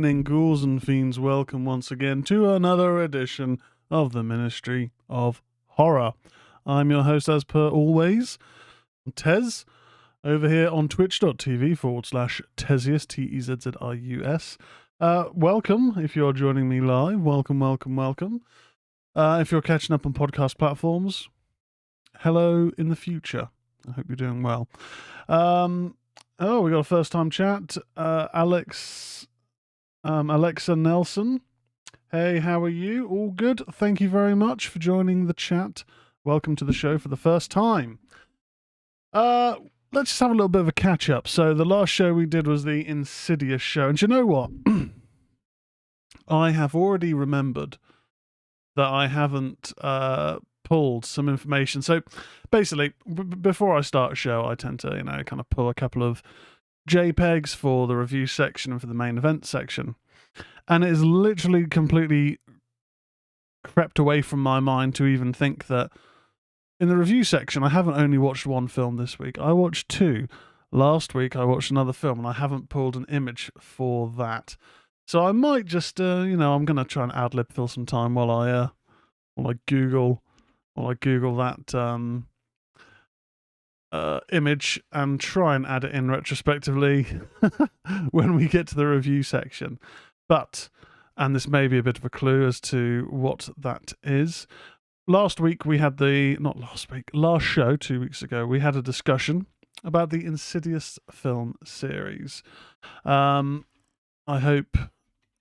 evening, ghouls and fiends. Welcome once again to another edition of the Ministry of Horror. I'm your host, as per always, Tez, over here on twitch.tv/tezzius, T-E-Z-Z-I-U-S. Welcome, if you're joining me live. Welcome. If you're catching up on podcast platforms, hello in the future. I hope you're doing well. We got a first-time chat. Alexa Nelson. Hey, how are you? All good. Thank you very much for joining the chat. Welcome to the show for the first time. Let's just have a little bit of a catch-up. So the last show we did was the Insidious show. And you know what? I have already remembered that I haven't pulled some information. So basically, before I start a show, I tend to, kind of pull a couple of JPEGs for the review section and for the main event section. And it is literally completely crept away from my mind to even think that in the review section, I haven't only watched one film this week. I watched two. Last week, I watched another film, and I haven't pulled an image for that. So I might just, I'm going to try and ad-lib fill some time while I Google that image and try and add it in retrospectively when we get to the review section. But, and this may be a bit of a clue as to what that is. Last show, 2 weeks ago, we had a discussion about the Insidious film series. I hope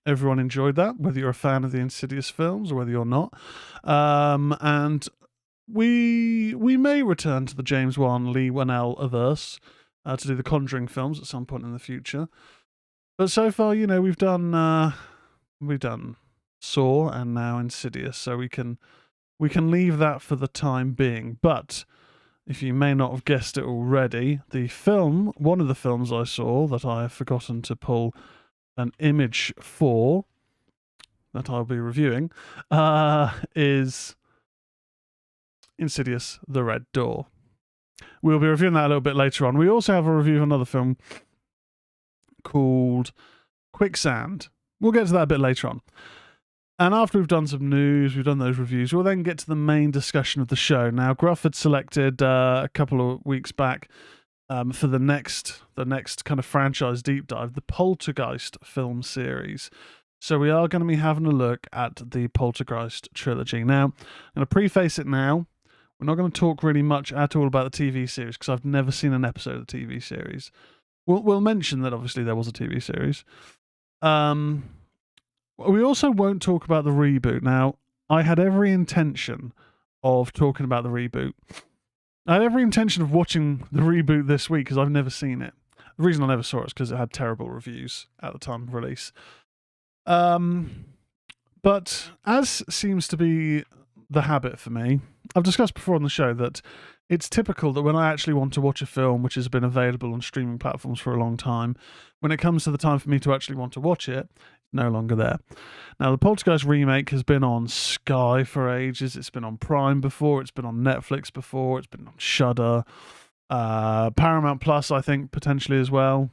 everyone enjoyed that, whether you're a fan of the Insidious films or whether you're not. And we may return to the James Wan Lee Whannell averse to do the Conjuring films at some point in the future. But so far, we've done Saw and now Insidious, so we can leave that for the time being. But if you may not have guessed it already, one of the films I saw that I have forgotten to pull an image for that I'll be reviewing is Insidious: The Red Door. We'll be reviewing that a little bit later on. We also have a review of another film called Quicksand. We'll get to that a bit later on. And after we've done some news, we've done those reviews, we'll then get to the main discussion of the show. Now, Gruff had selected a couple of weeks back for the next kind of franchise deep dive, the Poltergeist film series. So we are going to be having a look at the Poltergeist trilogy. Now, I'm going to preface it now. We're not going to talk really much at all about the TV series because I've never seen an episode of the TV series. We'll mention that obviously there was a TV series. We also won't talk about the reboot. Now, I had every intention of talking about the reboot. I had every intention of watching the reboot this week because I've never seen it. The reason I never saw it is because it had terrible reviews at the time of release. But as seems to be the habit for me, I've discussed before on the show that it's typical that when I actually want to watch a film which has been available on streaming platforms for a long time, when it comes to the time for me to actually want to watch it, it's no longer there. Now, the Poltergeist remake has been on Sky for ages. It's been on Prime before. It's been on Netflix before. It's been on Shudder. Paramount Plus, I think, potentially as well.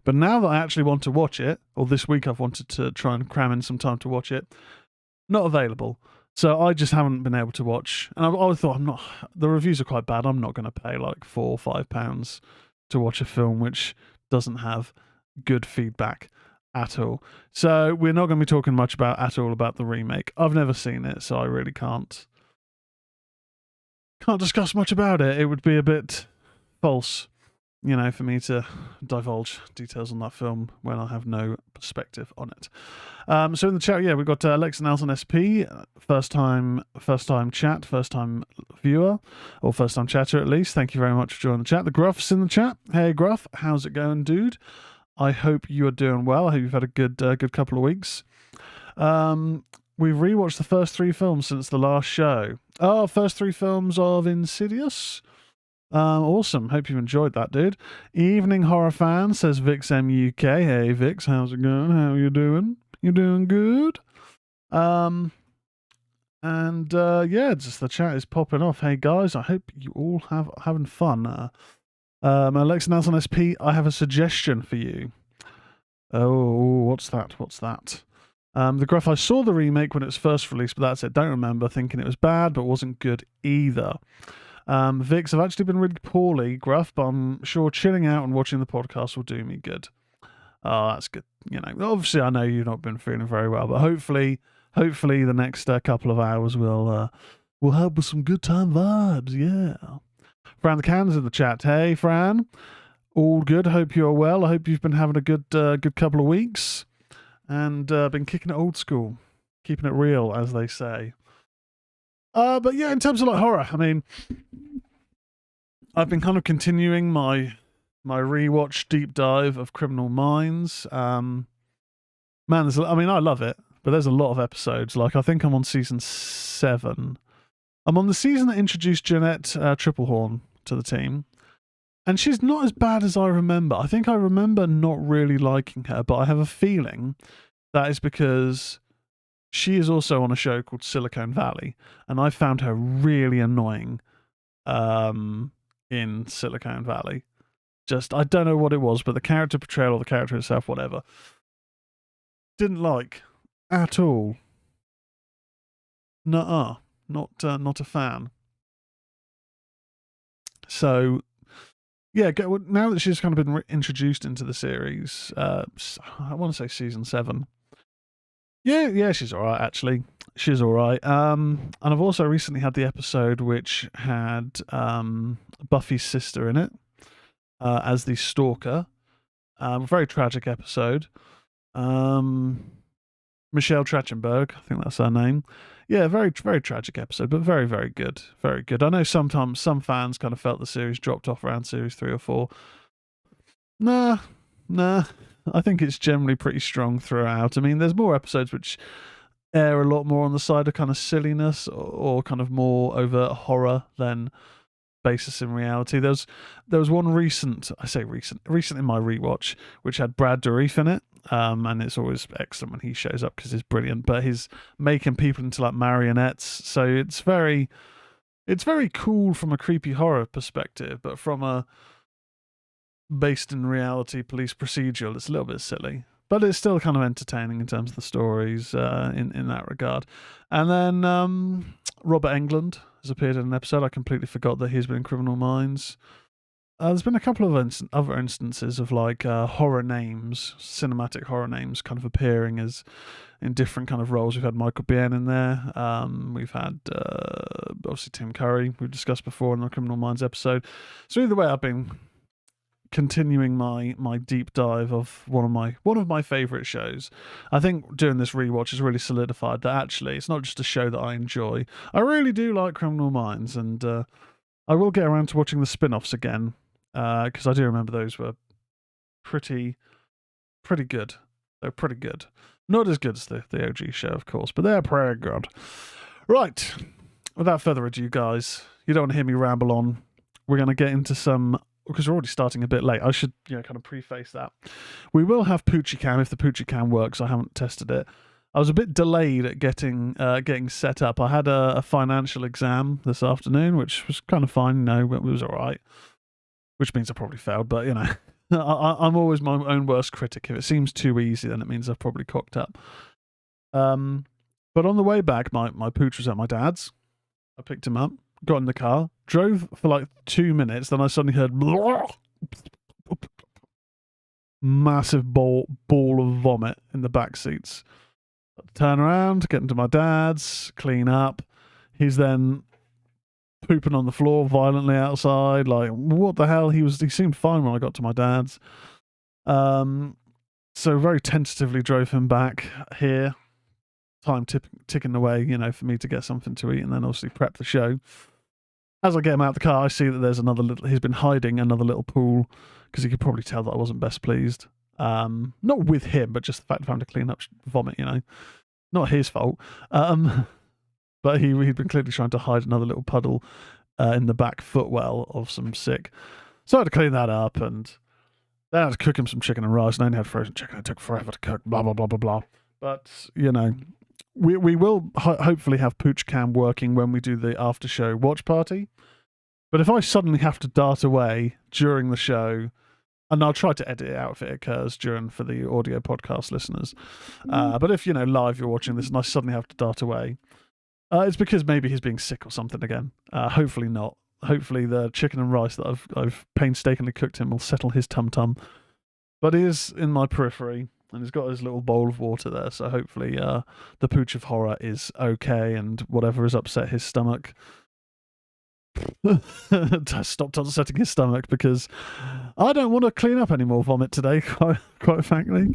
But now that I actually want to watch it, or this week I've wanted to try and cram in some time to watch it, not available. So I just haven't been able to watch. And I thought, the reviews are quite bad. I'm not going to pay like £4 or £5 to watch a film which doesn't have good feedback at all. So we're not going to be talking much about the remake. I've never seen it, so I really can't discuss much about it. It would be a bit false, for me to divulge details on that film when I have no perspective on it. So in the chat, we've got Alexa Nelson SP, first time chat, first time viewer, or first time chatter at least. Thank you very much for joining the chat. The Gruff's in the chat. Hey Gruff, how's it going, dude? I hope you are doing well. I hope you've had a good couple of weeks. We've rewatched the first three films since the last show. Oh, first three films of Insidious. Awesome. Hope you enjoyed that, dude. Evening horror fan, says Vix MUK. Hey Vix, how's it going? How you doing? You doing good? Just the chat is popping off. Hey guys, I hope you all having fun. Alexa Nelson SP, I have a suggestion for you. Oh, what's that? What's that? The Gruff, I saw the remake when it was first released, but that's it. Don't remember thinking it was bad, but wasn't good either. Vix, I've actually been really poorly, Gruff, but I'm sure chilling out and watching the podcast will do me good. Oh, that's good. You know, obviously, I know you've not been feeling very well, but hopefully, the next couple of hours will help with some good time vibes. Yeah. Fran the Can's in the chat. Hey, Fran. All good. Hope you're well. I hope you've been having a good couple of weeks and been kicking it old school, keeping it real, as they say. But yeah, in terms of like horror, I mean, I've been kind of continuing my rewatch deep dive of Criminal Minds. Man, I love it, but there's a lot of episodes. Like, I think I'm on season 7. I'm on the season that introduced Jeanette Triplehorn to the team. And she's not as bad as I remember. I think I remember not really liking her, but I have a feeling that is because she is also on a show called Silicon Valley, and I found her really annoying in Silicon Valley. Just, I don't know what it was, but the character portrayal or the character itself, whatever, didn't like at all. Nuh-uh. Not a fan. So, yeah, now that she's kind of been introduced into the series, I want to say season 7. Yeah, she's all right, actually. She's all right. And I've also recently had the episode which had Buffy's sister in it as the stalker. Very tragic episode. Michelle Trachtenberg, I think that's her name. Yeah, very, very tragic episode, but very, very good. Very good. I know sometimes some fans kind of felt the series dropped off around series 3 or 4. Nah. I think it's generally pretty strong throughout. I mean, there's more episodes which err a lot more on the side of kind of silliness or kind of more overt horror than basis in reality. There was one recent in my rewatch, which had Brad Dourif in it. And it's always excellent when he shows up because he's brilliant. But he's making people into like marionettes, so it's very cool from a creepy horror perspective. But from a based in reality police procedural, it's a little bit silly. But it's still kind of entertaining in terms of the stories in that regard. And then Robert Englund has appeared in an episode. I completely forgot that he's been in Criminal Minds. There's been a couple of other instances of like horror names, cinematic horror names, kind of appearing as in different kind of roles. We've had Michael Biehn in there. We've had obviously Tim Curry, we've discussed before in the Criminal Minds episode. So either way, I've been continuing my deep dive of one of my favorite shows. I think doing this rewatch has really solidified that actually it's not just a show that I enjoy. I really do like Criminal Minds, and I will get around to watching the spin-offs again. Because I do remember those were pretty good. They're pretty good. Not as good as the OG show, of course, but they're pretty good. Right. Without further ado, guys, you don't want to hear me ramble on. We're going to get into some, because we're already starting a bit late. I should, kind of preface that. We will have Poochie Cam if the Poochie Cam works. I haven't tested it. I was a bit delayed at getting set up. I had a financial exam this afternoon, which was kind of fine. It was all right. Which means I probably failed, but I'm always my own worst critic. If it seems too easy, then it means I've probably cocked up. But on the way back, my pooch was at my dad's. I picked him up, got in the car, drove for like 2 minutes, then I suddenly heard massive ball of vomit in the back seats. Turn around, get into my dad's, clean up. He's then pooping on the floor violently outside. Like, what the hell? He seemed fine when I got to my dad's. So very tentatively drove him back here. Time ticking away, for me to get something to eat and then obviously prep the show. As I get him out of the car, I see that there's he's been hiding another little pool because he could probably tell that I wasn't best pleased. Not with him, but just the fact of having to clean up vomit, Not his fault. But he'd been clearly trying to hide another little puddle in the back footwell of some sick. So I had to clean that up, and then I had to cook him some chicken and rice, and I only had frozen chicken. It took forever to cook, blah, blah, blah, blah, blah. But, we will hopefully have Pooch Cam working when we do the after show watch party. But if I suddenly have to dart away during the show And I'll try to edit it out if it occurs for the audio podcast listeners. But if, live you're watching this and I suddenly have to dart away, it's because maybe he's being sick or something again. Hopefully not. Hopefully the chicken and rice that I've painstakingly cooked him will settle his tum-tum. But he is in my periphery, and he's got his little bowl of water there, so hopefully the pooch of horror is okay, and whatever has upset his stomach stopped upsetting his stomach, because I don't want to clean up any more vomit today, quite frankly.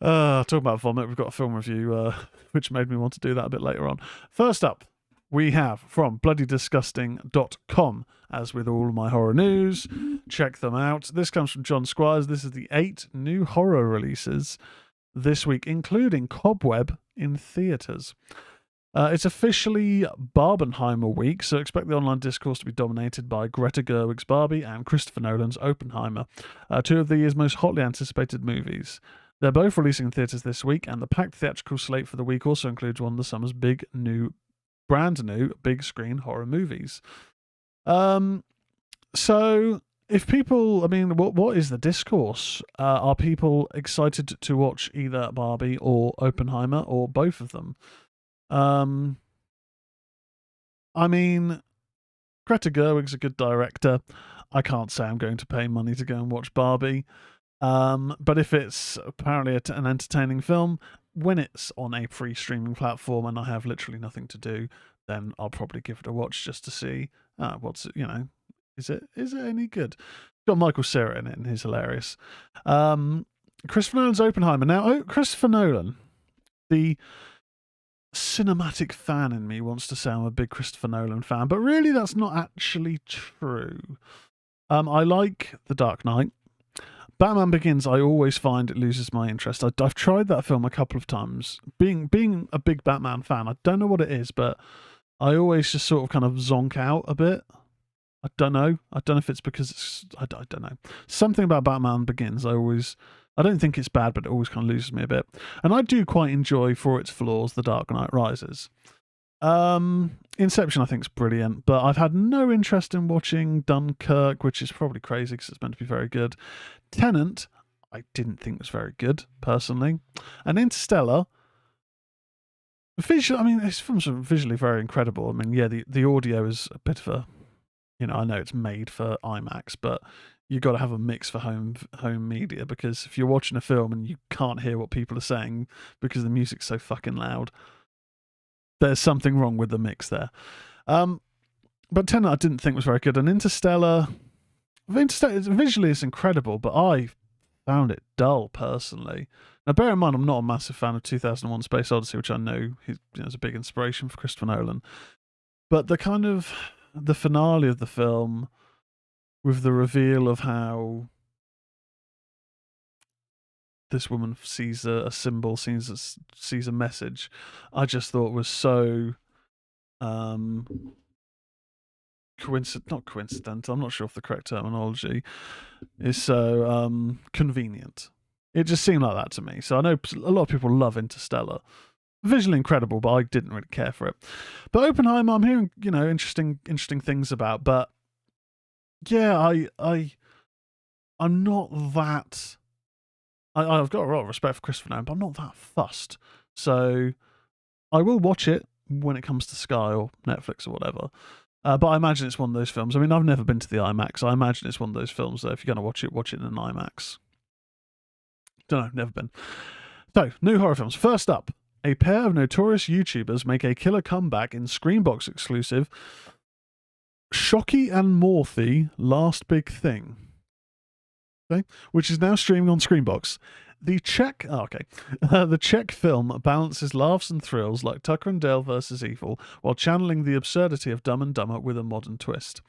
Talking about vomit, we've got a film review which made me want to do that a bit later on. First up, we have from bloodydisgusting.com. As with all my horror news, check them out. This comes from John Squires. This is the 8 new horror releases this week, including Cobweb in theatres. It's officially Barbenheimer week, so expect the online discourse to be dominated by Greta Gerwig's Barbie and Christopher Nolan's Oppenheimer, two of the year's most hotly anticipated movies. They're both releasing in theatres this week, and the packed theatrical slate for the week also includes one of the summer's brand new big screen horror movies. So if people, what is the discourse? Are people excited to watch either Barbie or Oppenheimer or both of them? Greta Gerwig's a good director. I can't say I'm going to pay money to go and watch Barbie. But if it's apparently an entertaining film, when it's on a free streaming platform and I have literally nothing to do, then I'll probably give it a watch just to see is it any good? It's got Michael Cera in it, and he's hilarious. Christopher Nolan's Oppenheimer. Now, Christopher Nolan, the cinematic fan in me wants to say I'm a big Christopher Nolan fan, but really that's not actually true. I like The Dark Knight. Batman Begins, I always find it loses my interest. I've tried that film a couple of times. Being a big Batman fan, I don't know what it is, but I always just sort of kind of zonk out a bit. I don't know if it's because I don't know. Something about Batman Begins, I don't think it's bad, but it always kind of loses me a bit. And I do quite enjoy, for its flaws, The Dark Knight Rises. Inception, I think, is brilliant, but I've had no interest in watching Dunkirk, which is probably crazy because it's meant to be very good. Tenet, I didn't think was very good, personally. And Interstellar, this film's visually very incredible. The audio is a bit of a, I know it's made for IMAX, but you got to have a mix for home media, because if you're watching a film and you can't hear what people are saying because the music's so fucking loud, there's something wrong with the mix there. But Tenet I didn't think was very good, and Interstellar visually is incredible, but I found it dull personally. Now bear in mind I'm not a massive fan of 2001 Space Odyssey, which I know is a big inspiration for Christopher Nolan, but the finale of the film, with the reveal of how this woman sees a symbol, sees a message, I just thought was so not coincidental, I'm not sure if the correct terminology is, so convenient. It just seemed like that to me. So I know a lot of people love Interstellar. Visually incredible, but I didn't really care for it. But Oppenheimer, I'm hearing, interesting things about, but yeah, I'm not that. I've got a lot of respect for Christopher Nolan, but I'm not that fussed. So I will watch it when it comes to Sky or Netflix or whatever. But I imagine it's one of those films. I've never been to the IMAX. I imagine it's one of those films that if you're going to watch it in an IMAX. Don't know, never been. So, new horror films. First up, a pair of notorious YouTubers make a killer comeback in Screenbox exclusive Shocky and Morthy Last Big Thing. Okay, which is now streaming on Screenbox. The Czech film balances laughs and thrills like Tucker and Dale vs. Evil while channeling the absurdity of Dumb and Dumber with a modern twist.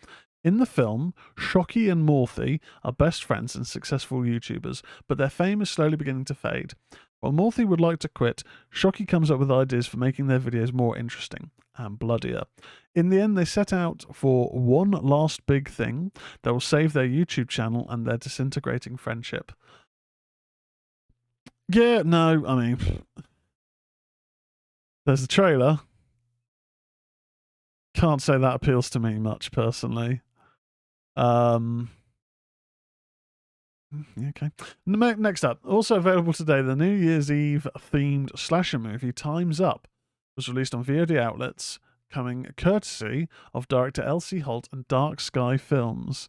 In the film, Shocky and Morthy are best friends and successful YouTubers, but their fame is slowly beginning to fade. While Morthy would like to quit, Shocky comes up with ideas for making their videos more interesting and bloodier. In the end, they set out for one last big thing that will save their YouTube channel and their disintegrating friendship. Yeah, no, there's the trailer. Can't say that appeals to me much, personally. Okay. Next up, also available today, the New Year's Eve themed slasher movie Time's Up was released on VOD outlets, coming courtesy of director Elsie Holt and Dark Sky Films.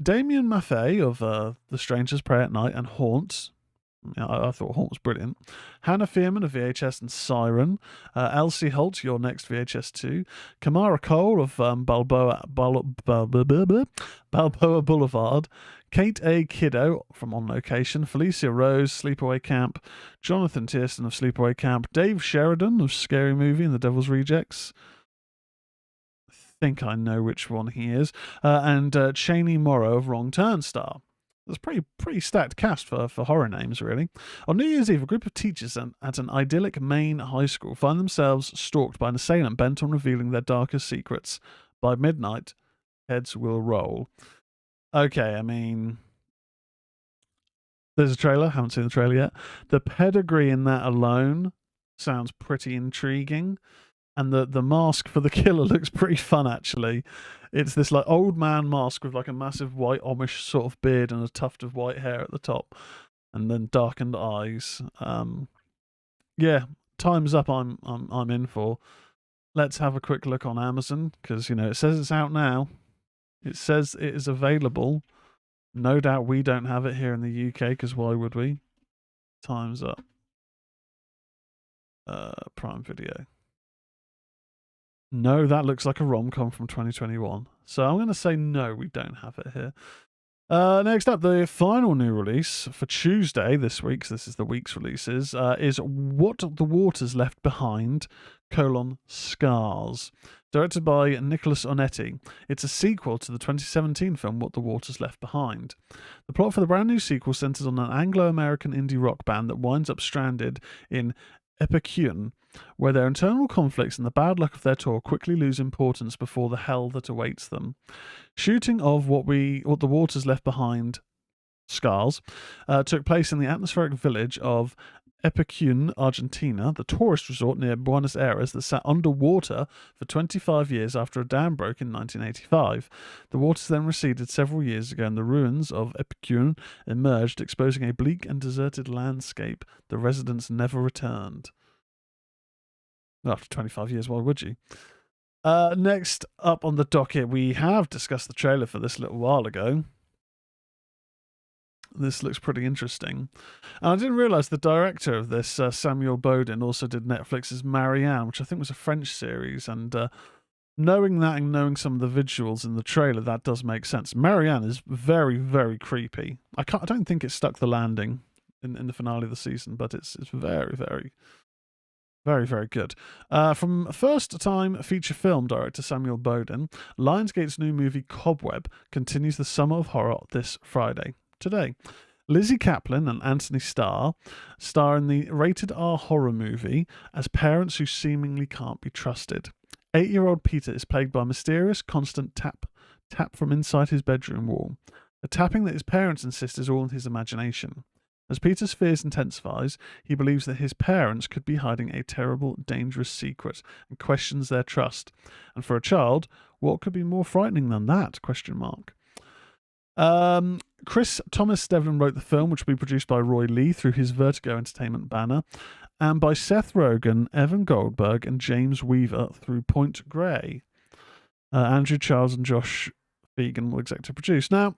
Damien Maffei of The Strangers Pray at Night and Haunt. I thought Haunt was brilliant. Hannah Fearman of VHS and Siren. Elsie Holt, Your Next VHS 2. Kamara Cole of Balboa Boulevard. Kate A. Kiddo from On Location. Felicia Rose, Sleepaway Camp. Jonathan Tiersten of Sleepaway Camp. Dave Sheridan of Scary Movie and The Devil's Rejects. Think I know which one he is, and Cheney Morrow of Wrong Turn Star. That's pretty stacked cast for horror names, really. On New Year's Eve, a group of teachers at an idyllic Maine high school find themselves stalked by an assailant bent on revealing their darkest secrets. By midnight, heads will roll. Okay, I mean, there's a trailer. Haven't seen the trailer yet. The pedigree in that alone sounds pretty intriguing. And the mask for the killer looks pretty fun, actually. It's this like old man mask with like a massive white Amish sort of beard and a tuft of white hair at the top, and then darkened eyes. Yeah, Time's Up. I'm in for. Let's have a quick look on Amazon because it says it's out now. It says it is available. No doubt we don't have it here in the UK because why would we? Time's Up. Prime Video. No, that looks like a rom-com from 2021. So I'm going to say no, we don't have it here. Next up, the final new release for Tuesday this week, so this is the week's releases, is What the Waters Left Behind, Scars. Directed by Nicholas Onetti. It's a sequel to the 2017 film What the Waters Left Behind. The plot for the brand new sequel centers on an Anglo-American indie rock band that winds up stranded in Epicuan, where their internal conflicts and the bad luck of their tour quickly lose importance before the hell that awaits them. Shooting of What the Waters Left Behind, Scars, took place in the atmospheric village of Epicuan, Argentina, the tourist resort near Buenos Aires that sat underwater for 25 years after a dam broke in 1985. The waters then receded several years ago and the ruins of Epicuan emerged, exposing a bleak and deserted landscape. The residents never returned. After 25 years, why would you? Next up on the docket, we have discussed the trailer for this a little while ago. This looks pretty interesting. And I didn't realise the director of this, Samuel Bodin, also did Netflix's Marianne, which I think was a French series. And knowing that and knowing some of the visuals in the trailer, that does make sense. Marianne is very, very creepy. I don't think it stuck the landing in the finale of the season, but it's very, very, very, very good. From first-time feature film director Samuel Bodin, Lionsgate's new movie Cobweb continues the summer of horror this Friday. Today, Lizzie Kaplan and Anthony Starr star in the rated R horror movie as parents who seemingly can't be trusted. 8-year-old Peter is plagued by a mysterious, constant tap from inside his bedroom wall. A tapping that his parents insist is all in his imagination. As Peter's fears intensifies, he believes that his parents could be hiding a terrible, dangerous secret and questions their trust. And for a child, what could be more frightening than that? ? Chris Thomas Devlin wrote the film, which will be produced by Roy Lee through his Vertigo Entertainment banner, and by Seth Rogen, Evan Goldberg, and James Weaver through Point Grey. Andrew Charles and Josh Fegan will executive produce. Now,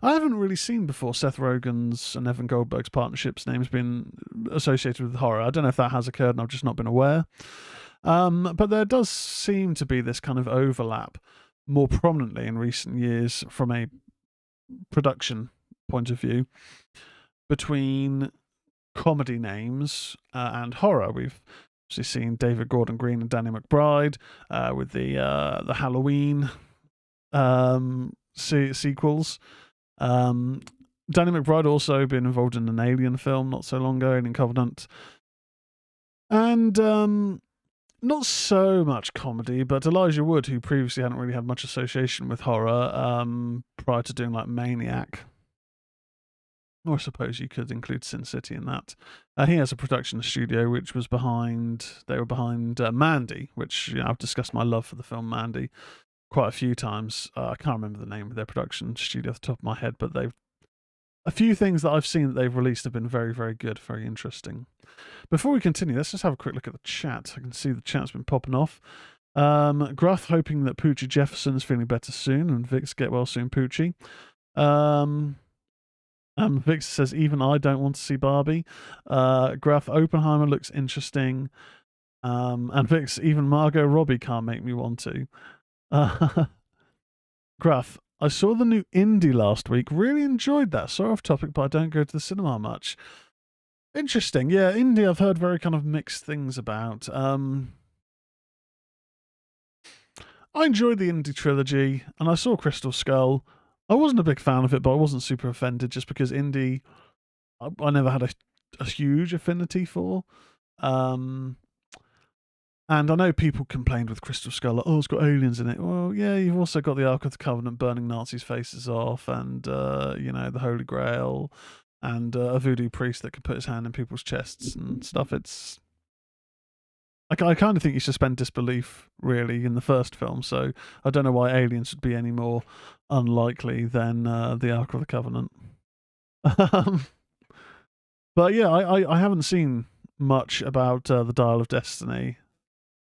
I haven't really seen before Seth Rogen's and Evan Goldberg's partnership's name's been associated with horror. I don't know if that has occurred and I've just not been aware. But there does seem to be this kind of overlap more prominently in recent years from a production point of view between comedy names and horror. We've obviously seen David Gordon Green and Danny McBride with the Halloween sequels. Danny McBride also been involved in an Alien film not so long ago, Alien Covenant, and not so much comedy, but Elijah Wood, who previously hadn't really had much association with horror prior to doing like Maniac, or I suppose you could include Sin City in that. He has a production studio which was behind Mandy, which I've discussed my love for the film Mandy quite a few times. I can't remember the name of their production studio off the top of my head, but they've a few things that I've seen that they've released have been very, very good, very interesting. Before we continue, let's just have a quick look at the chat. I can see the chat's been popping off. Gruff hoping that Poochie Jefferson's feeling better soon, and Vix get well soon, Poochie. Vix says, even I don't want to see Barbie. Gruff, Oppenheimer looks interesting. And Vix, even Margot Robbie can't make me want to. Gruff, I saw the new Indie last week. Really enjoyed that. Sorry off topic, but I don't go to the cinema much. Interesting. Yeah, Indie I've heard very kind of mixed things about. I enjoyed the Indie trilogy, and I saw Crystal Skull. I wasn't a big fan of it, but I wasn't super offended just because Indie I never had a huge affinity for. And I know people complained with Crystal Skull, like, oh, it's got aliens in it. Well, yeah, you've also got the Ark of the Covenant burning Nazis' faces off, and, the Holy Grail, and a voodoo priest that could put his hand in people's chests and stuff. It's... I kind of think you suspend disbelief, really, in the first film, so I don't know why aliens would be any more unlikely than the Ark of the Covenant. But yeah, I haven't seen much about the Dial of Destiny.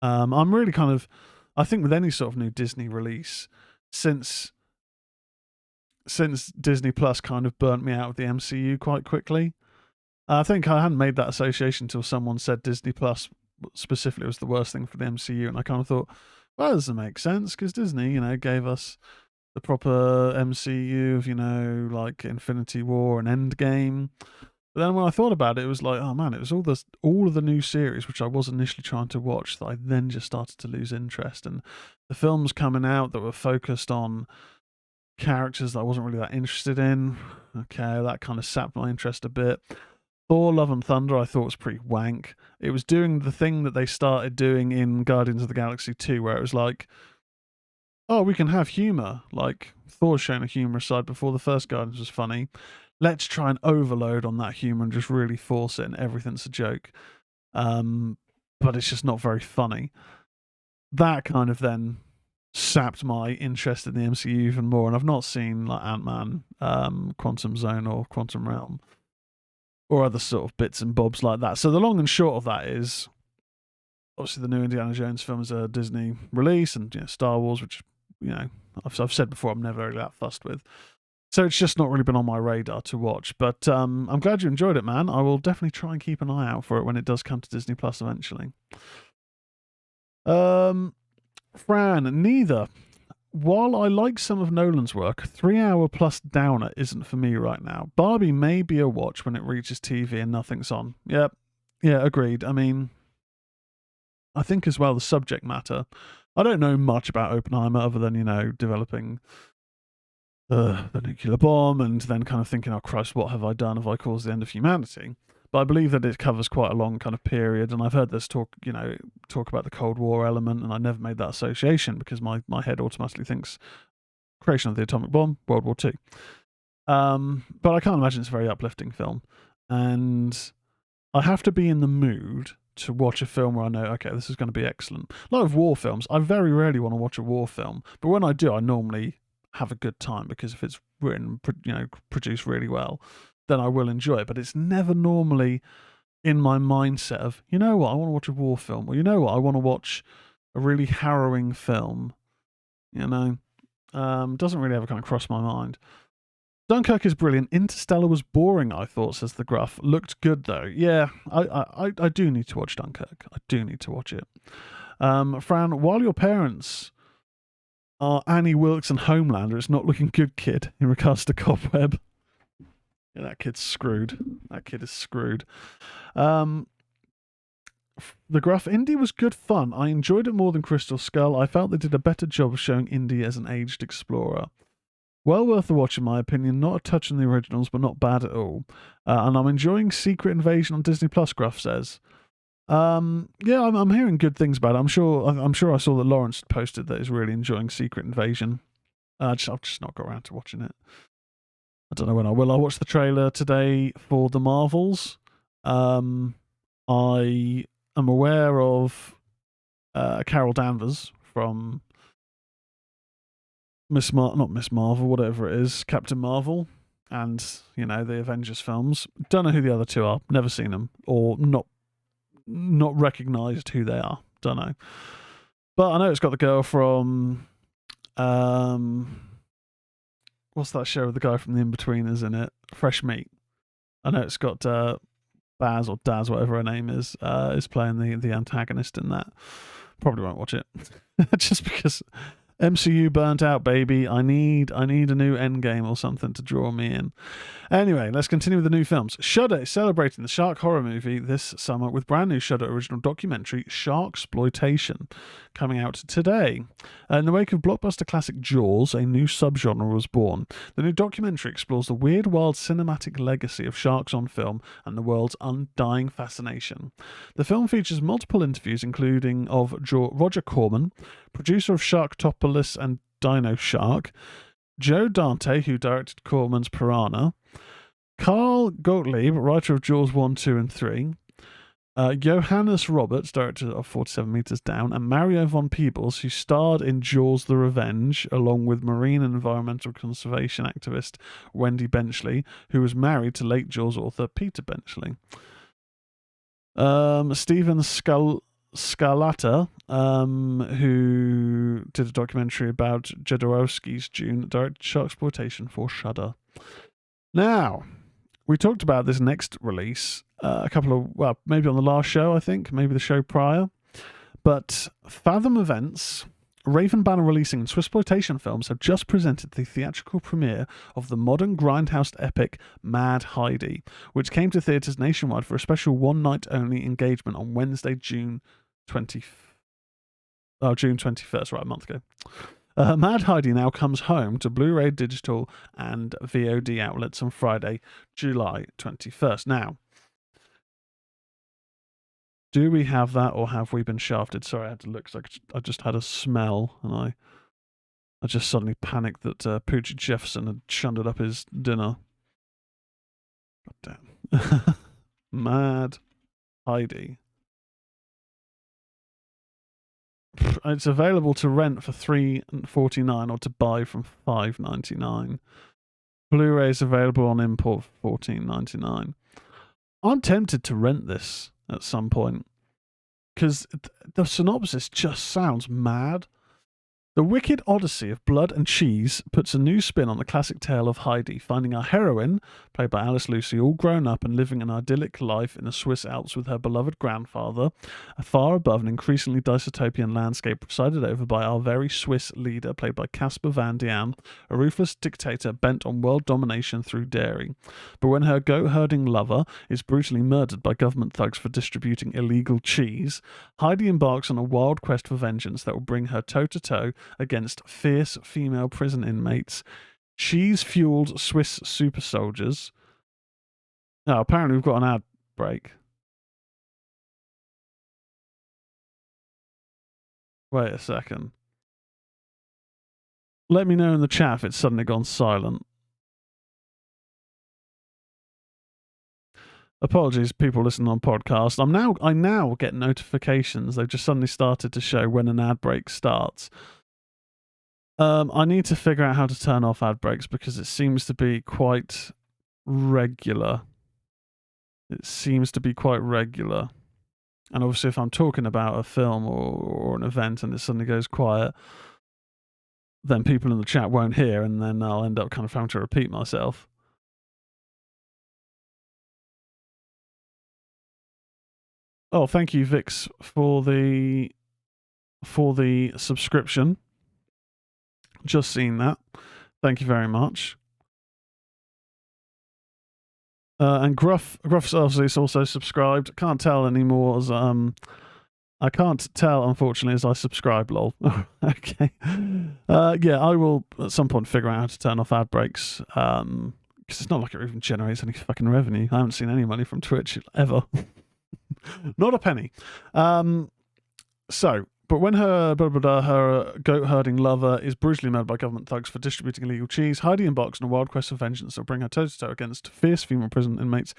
I'm really kind of, I think with any sort of new Disney release, since Disney Plus kind of burnt me out of the MCU quite quickly. I think I hadn't made that association until someone said Disney Plus specifically was the worst thing for the MCU, and I kind of thought, well, that doesn't make sense because Disney, gave us the proper MCU of, like Infinity War and Endgame. But then when I thought about it, it was like, oh man, it was all of the new series which I was initially trying to watch that I then just started to lose interest. And the films coming out that were focused on characters that I wasn't really that interested in, okay, that kind of sapped my interest a bit. Thor: Love and Thunder I thought was pretty wank. It was doing the thing that they started doing in Guardians of the Galaxy 2, where it was like, oh, we can have humour. Like, Thor's shown a humorous side before. The first Guardians was funny. Let's try and overload on that humour and just really force it, and everything's a joke. But it's just not very funny. That kind of then sapped my interest in the MCU even more, and I've not seen like Ant-Man, Quantum Zone, or Quantum Realm, or other sort of bits and bobs like that. So the long and short of that is, obviously the new Indiana Jones film is a Disney release, and Star Wars, which I've said before, I'm never really that fussed with. So it's just not really been on my radar to watch. But I'm glad you enjoyed it, man. I will definitely try and keep an eye out for it when it does come to Disney Plus eventually. Fran, neither. While I like some of Nolan's work, 3-hour plus downer isn't for me right now. Barbie may be a watch when it reaches TV and nothing's on. Yep. Yeah, agreed. I mean, I think as well the subject matter. I don't know much about Oppenheimer other than, developing the nuclear bomb and then kind of thinking, oh Christ, what have I done? Have I caused the end of humanity? But I believe that it covers quite a long kind of period, and I've heard this talk about the Cold War element, and I never made that association because my head automatically thinks creation of the atomic bomb, World War II. But I can't imagine it's a very uplifting film, and I have to be in the mood to watch a film where I know, okay, this is going to be excellent. A lot of war films, I very rarely want to watch a war film, but when I do, I normally have a good time because if it's written, produced really well, then I will enjoy it. But it's never normally in my mindset of, I want to watch a war film, or I want to watch a really harrowing film. Doesn't really ever kind of cross my mind. Dunkirk is brilliant. Interstellar was boring, I thought, says the Gruff. Looked good though. Yeah, I do need to watch Dunkirk. I do need to watch it. Fran, while your parents are Annie Wilkes and Homelander, it's not looking good, kid, in regards to Cobweb. Yeah, that kid's screwed. That kid is screwed. The Gruff, Indy was good fun. I enjoyed it more than Crystal Skull. I felt they did a better job of showing Indy as an aged explorer. Well worth a watch in my opinion. Not a touch on the originals, but not bad at all. And I'm enjoying Secret Invasion on Disney Plus, Gruff says. I'm hearing good things about it. I'm sure I saw that Lawrence posted that he's really enjoying Secret Invasion. I've just not got around to watching it. I don't know when I will. I watched the trailer today for The Marvels. I am aware of Carol Danvers from not Miss Marvel, whatever it is, Captain Marvel. and, you know, the Avengers films. Don't know who the other two are. Never seen them, or not recognised who they are. Don't know. But I know it's got the girl from what's that show with the guy from The In-Betweeners in it? Fresh Meat. I know it's got Baz or Daz, whatever her name is playing the antagonist in that. Probably won't watch it. Just because MCU burnt out, baby. I need a new Endgame or something to draw me in. Anyway, let's continue with the new films. Shudder is celebrating the shark horror movie this summer with brand new Shudder original documentary, Sharksploitation, coming out today. In the wake of blockbuster classic Jaws, a new subgenre was born. The new documentary explores the weird, wild cinematic legacy of sharks on film and the world's undying fascination. The film features multiple interviews, including of Roger Corman, producer of Sharktopolis and Dino Shark, Joe Dante, who directed Corman's Piranha, Carl Gottlieb, writer of Jaws 1, 2, and 3, Johannes Roberts, director of 47 Meters Down, and Mario von Peebles, who starred in Jaws the Revenge, along with marine and environmental conservation activist Wendy Benchley, who was married to late Jaws author Peter Benchley. Stephen Scalata, who did a documentary about Jodorowsky's Dune, directed Sharksploitation for Shudder. Now, we talked about this next release maybe on the last show, I think, maybe the show prior. But Fathom Events, Raven Banner Releasing, and Swissploitation Films have just presented the theatrical premiere of the modern grindhouse epic Mad Heidi, which came to theatres nationwide for a special one-night-only engagement on Wednesday, June 21st, right, a month ago. Mad Heidi now comes home to Blu-ray, digital, and VOD outlets on Friday, July 21st. Now, do we have that, or have we been shafted? Sorry, I had to look, because I just had a smell, and I just suddenly panicked that Poochie Jefferson had shunted up his dinner. God damn. Mad Heidi. It's available to rent for $3.49 or to buy from $5.99. Blu-ray is available on import for $14.99. I'm tempted to rent this at some point because the synopsis just sounds mad. The wicked odyssey of blood and cheese puts a new spin on the classic tale of Heidi, finding our heroine, played by Alice Lucy, all grown up and living an idyllic life in the Swiss Alps with her beloved grandfather, far above an increasingly dystopian landscape presided over by our very Swiss leader, played by Casper Van Dien, a ruthless dictator bent on world domination through dairy. But when her goat-herding lover is brutally murdered by government thugs for distributing illegal cheese, Heidi embarks on a wild quest for vengeance that will bring her toe-to-toe against fierce female prison inmates, cheese-fueled Swiss super soldiers. Now, apparently we've got an ad break. Wait a second. Let me know in the chat if it's suddenly gone silent. Apologies, people listening on podcast. I now get notifications. They've just suddenly started to show when an ad break starts. I need to figure out how to turn off ad breaks because it seems to be quite regular. And obviously if I'm talking about a film or an event and it suddenly goes quiet, then people in the chat won't hear, and then I'll end up kind of having to repeat myself. Oh, thank you, Vix, for the subscription. Just seen that. Thank you very much. And Gruff obviously is also subscribed. Can't tell anymore as I can't tell, unfortunately, as I subscribe, lol. Okay. Yeah, I will at some point figure out how to turn off ad breaks. Because it's not like it even generates any fucking revenue. I haven't seen any money from Twitch ever. Not a penny. But when her goat-herding lover is brutally murdered by government thugs for distributing illegal cheese, Heidi embarks on a wild quest for vengeance that will bring her toe-to-toe against fierce female prison inmates,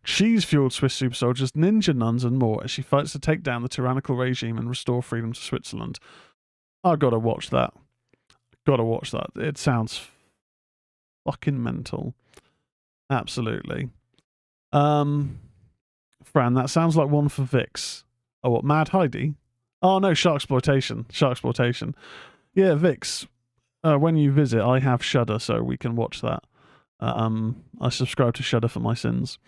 cheese-fueled Swiss super soldiers, ninja nuns, and more as she fights to take down the tyrannical regime and restore freedom to Switzerland. I've got to watch that. It sounds fucking mental. Absolutely. Fran, that sounds like one for Vix. Oh, what, Mad Heidi? Oh, no, Sharksploitation. Yeah, Vix, when you visit, I have Shudder, so we can watch that. I subscribe to Shudder for my sins.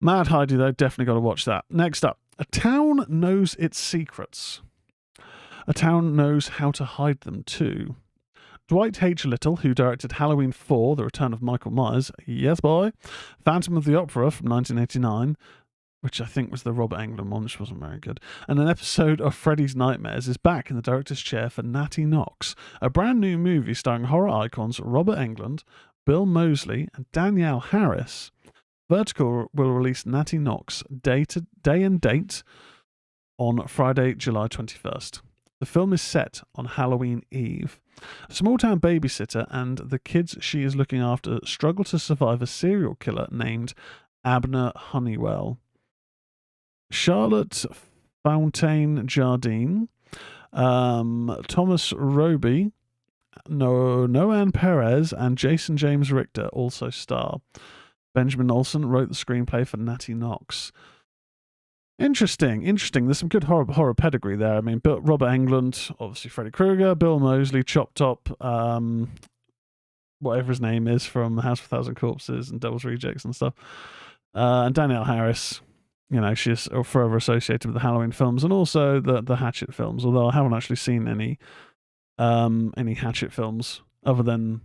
Mad Heidi, though, definitely got to watch that. Next up, a town knows its secrets. A town knows how to hide them, too. Dwight H. Little, who directed Halloween 4, The Return of Michael Myers, yes boy, Phantom of the Opera from 1989, which I think was the Robert Englund one, which wasn't very good, and an episode of Freddy's Nightmares, is back in the director's chair for Natty Knox, a brand new movie starring horror icons Robert Englund, Bill Moseley, and Danielle Harris. Vertical will release Natty Knox day and date on Friday, July 21st. The film is set on Halloween Eve. A small-town babysitter and the kids she is looking after struggle to survive a serial killer named Abner Honeywell. Charlotte Fontaine Jardine, Thomas Roby, Noan Perez, and Jason James Richter also star. Benjamin Olsen wrote the screenplay for Natty Knox. Interesting. There's some good horror pedigree there. I mean, Robert Englund, obviously Freddy Krueger, Bill Moseley, Chop Top, whatever his name is from House of a Thousand Corpses and Devil's Rejects and stuff. And Danielle Harris, you know, she's forever associated with the Halloween films and also the Hatchet films, although I haven't actually seen any Hatchet films other than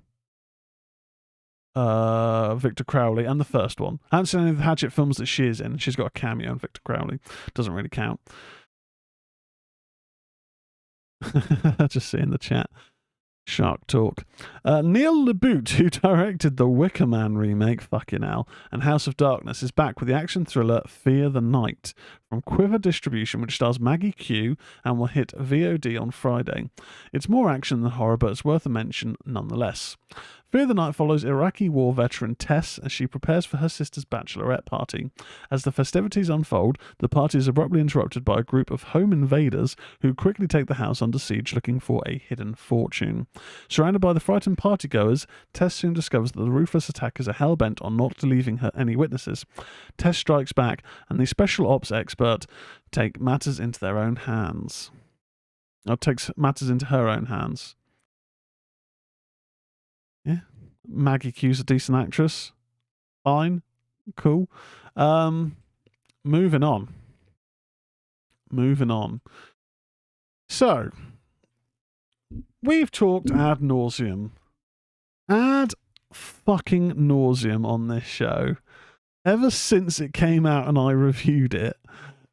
Victor Crowley and the first one. I haven't seen any of the Hatchet films that she is in. She's got a cameo in Victor Crowley. Doesn't really count. Just see in the chat. Shark talk. Neil LeBoot, who directed the Wicker Man remake, fucking hell, and House of Darkness, is back with the action thriller Fear the Night from Quiver Distribution, which stars Maggie Q and will hit VOD on Friday. It's more action than horror, but it's worth a mention nonetheless. Fear the Night follows Iraqi war veteran Tess as she prepares for her sister's bachelorette party. As the festivities unfold, the party is abruptly interrupted by a group of home invaders who quickly take the house under siege looking for a hidden fortune. Surrounded by the frightened partygoers, Tess soon discovers that the ruthless attackers are hell-bent on not leaving her any witnesses. Tess strikes back, and the special ops expert takes matters into her own hands. Yeah. Maggie Q's a decent actress. Fine. Cool. Moving on. So, we've talked ad nauseum on this show ever since it came out and I reviewed it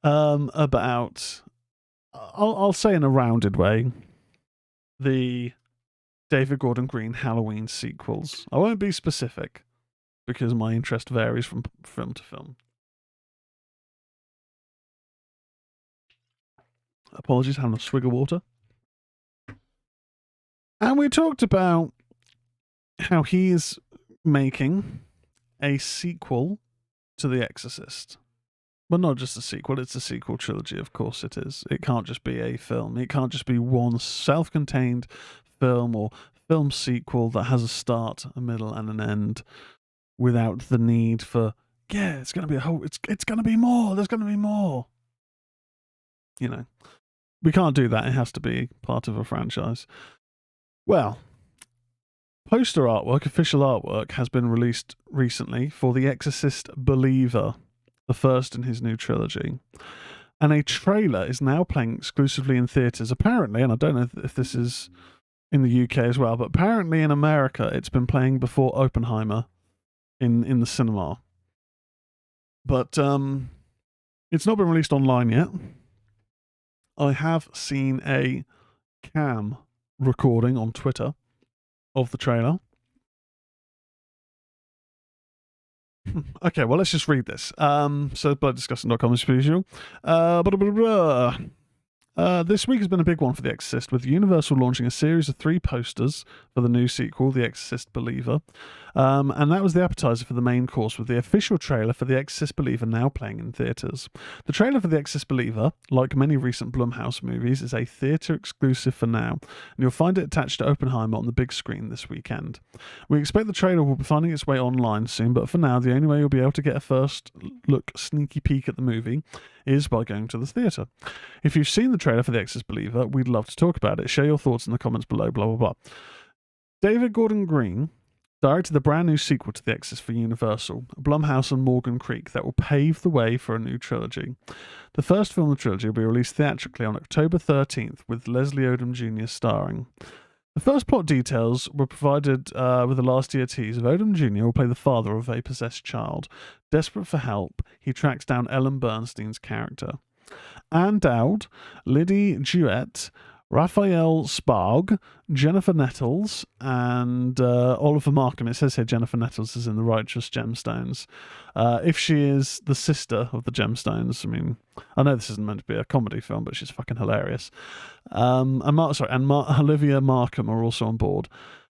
about, I'll say in a rounded way, the David Gordon Green Halloween sequels. I won't be specific because my interest varies from film to film. Apologies, having a swig of water. And we talked about how he is making a sequel to The Exorcist. But not just a sequel, it's a sequel trilogy, of course it is. It can't just be a film. It can't just be one self-contained film or film sequel that has a start, a middle, and an end without the need for, it's going to be it's going to be more, there's going to be more. You know, we can't do that. It has to be part of a franchise. Well, poster artwork, official artwork, has been released recently for The Exorcist Believer, the first in his new trilogy. And a trailer is now playing exclusively in theatres. Apparently, and I don't know if this is in the UK as well, but apparently in America it's been playing before Oppenheimer in the cinema. But it's not been released online yet. I have seen a cam recording on Twitter of the trailer. Okay, well, let's just read this. So, blooddisgusting.com as usual. This week has been a big one for The Exorcist, with Universal launching a series of 3 posters for the new sequel, The Exorcist Believer. And that was the appetizer for the main course, with the official trailer for The Exorcist Believer now playing in theatres. The trailer for The Exorcist Believer, like many recent Blumhouse movies, is a theatre exclusive for now, and you'll find it attached to Oppenheimer on the big screen this weekend. We expect the trailer will be finding its way online soon, but for now, the only way you'll be able to get a first look sneaky peek at the movie is by going to the theatre. If you've seen the trailer for The Exorcist Believer, we'd love to talk about it. Share your thoughts in the comments below, blah, blah, blah. David Gordon Green directed the brand new sequel to The Exorcist for Universal, Blumhouse and Morgan Creek, that will pave the way for a new trilogy. The first film of the trilogy will be released theatrically on October 13th, with Leslie Odom Jr. starring. The first plot details were provided with a last-year tease of Odom Jr. will play the father of a possessed child. Desperate for help, he tracks down Ellen Bernstein's character. Anne Dowd, Lydie Duet, Raphael Sparg, Jennifer Nettles, and Oliver Markham. It says here Jennifer Nettles is in The Righteous Gemstones. If she is the sister of the Gemstones, I mean, I know this isn't meant to be a comedy film, but she's fucking hilarious. Olivia Markham are also on board.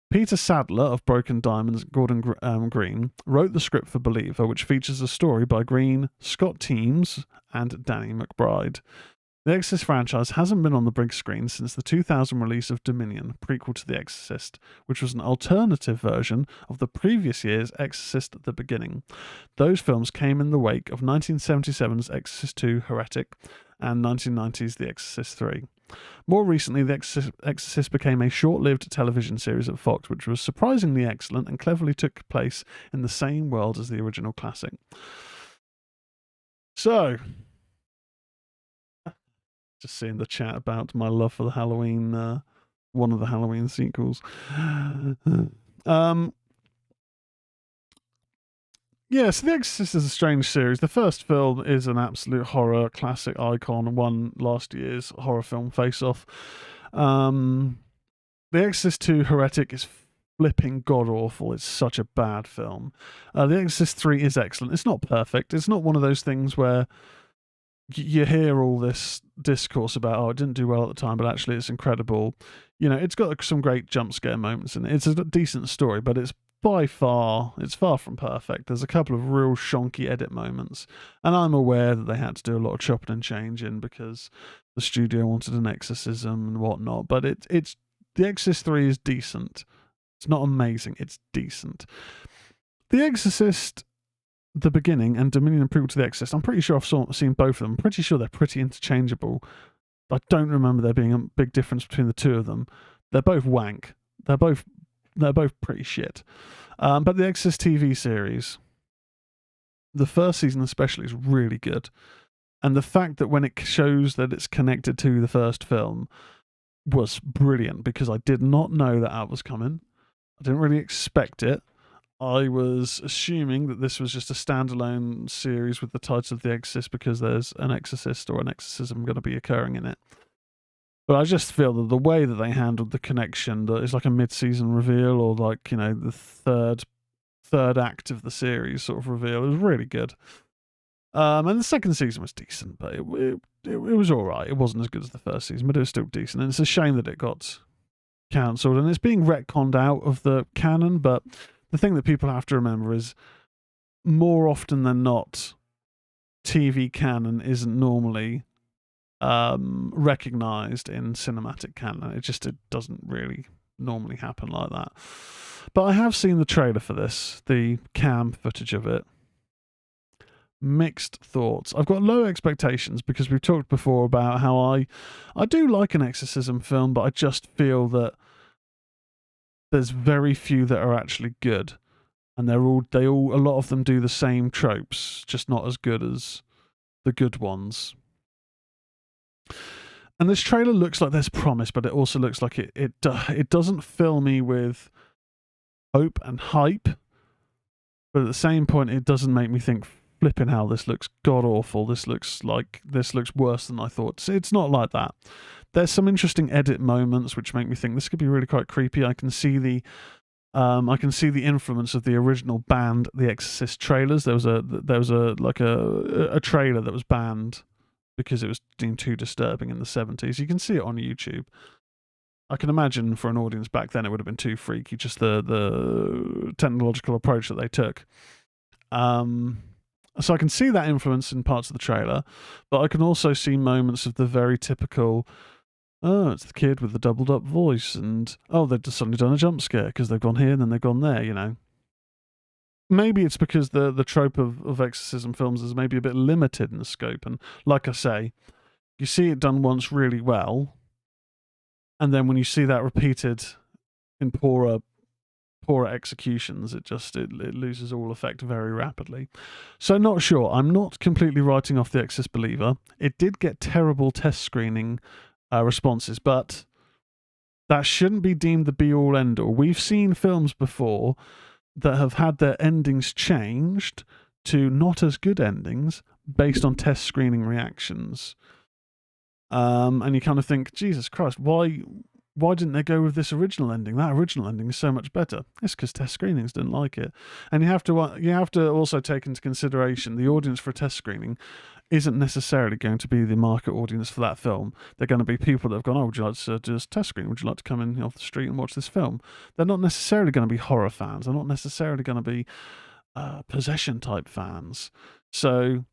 Peter Sadler of Broken Diamonds, Gordon Green, wrote the script for Believer, which features a story by Green, Scott Teems, and Danny McBride. The Exorcist franchise hasn't been on the big screen since the 2000 release of Dominion, prequel to The Exorcist, which was an alternative version of the previous year's Exorcist at the Beginning. Those films came in the wake of 1977's Exorcist II Heretic and 1990's The Exorcist III. More recently, The Exorcist became a short-lived television series at Fox, which was surprisingly excellent and cleverly took place in the same world as the original classic. So, just seeing the chat about my love for the Halloween, one of the Halloween sequels. Yeah, so The Exorcist is a strange series. The first film is an absolute horror classic icon, won last year's horror film Face Off. The Exorcist II Heretic is flipping god-awful. It's such a bad film. The Exorcist III is excellent. It's not perfect. It's not one of those things where you hear all this discourse about, oh, it didn't do well at the time, but actually it's incredible. You know, it's got some great jump scare moments in it. It's a decent story, but it's far from perfect. There's a couple of real shonky edit moments, and I'm aware that they had to do a lot of chopping and changing because the studio wanted an exorcism and whatnot, but it's The Exorcist 3 is decent. It's not amazing, it's decent. The Exorcist The Beginning and Dominion and prequel to The Exorcist, I'm pretty sure I've seen both of them. I'm pretty sure they're pretty interchangeable. I don't remember there being a big difference between the two of them. They're both wank. They're both pretty shit. But the Exorcist TV series, the first season especially, is really good. And the fact that when it shows that it's connected to the first film was brilliant, because I did not know that was coming. I didn't really expect it. I was assuming that this was just a standalone series with the title of The Exorcist because there's an exorcist or an exorcism going to be occurring in it. But I just feel that the way that they handled the connection, that it's like a mid-season reveal, or like, you know, the third act of the series sort of reveal, it was really good. And the second season was decent, but it was all right. It wasn't as good as the first season, but it was still decent. And it's a shame that it got cancelled, and it's being retconned out of the canon. But the thing that people have to remember is, more often than not, TV canon isn't normally recognized in cinematic canon. It doesn't really normally happen like that. But I have seen the trailer for this, the cam footage of it. Mixed thoughts. I've got low expectations because we've talked before about how I do like an exorcism film, but I just feel that there's very few that are actually good, and a lot of them do the same tropes, just not as good as the good ones. And this trailer looks like there's promise, but it also looks like it doesn't fill me with hope and hype. But at the same point, it doesn't make me think, flipping hell, this looks god awful. This looks worse than I thought. It's not like that. There's some interesting edit moments which make me think this could be really quite creepy. I can see the influence of the original banned The Exorcist trailers. There was a trailer that was banned because it was deemed too disturbing in the 70s. You can see it on YouTube. I can imagine for an audience back then it would have been too freaky, just the technological approach that they took. So I can see that influence in parts of the trailer, but I can also see moments of the very typical, oh, it's the kid with the doubled up voice, and oh, they've just suddenly done a jump scare because they've gone here and then they've gone there, you know. Maybe it's because the trope of exorcism films is maybe a bit limited in the scope, and like I say, you see it done once really well, and then when you see that repeated in poorer executions, it loses all effect very rapidly. So not sure. I'm not completely writing off The Exorcist Believer. It did get terrible test screening responses, but that shouldn't be deemed the be-all end-all. We've seen films before that have had their endings changed to not as good endings based on test screening reactions. And you kind of think, Jesus Christ, why didn't they go with this original ending? That original ending is so much better. It's because test screenings didn't like it. And you have to also take into consideration the audience for a test screening isn't necessarily going to be the market audience for that film. They're going to be people that have gone, oh, would you like to do a test screen? Would you like to come in off the street and watch this film? They're not necessarily going to be horror fans. They're not necessarily going to be possession type fans. So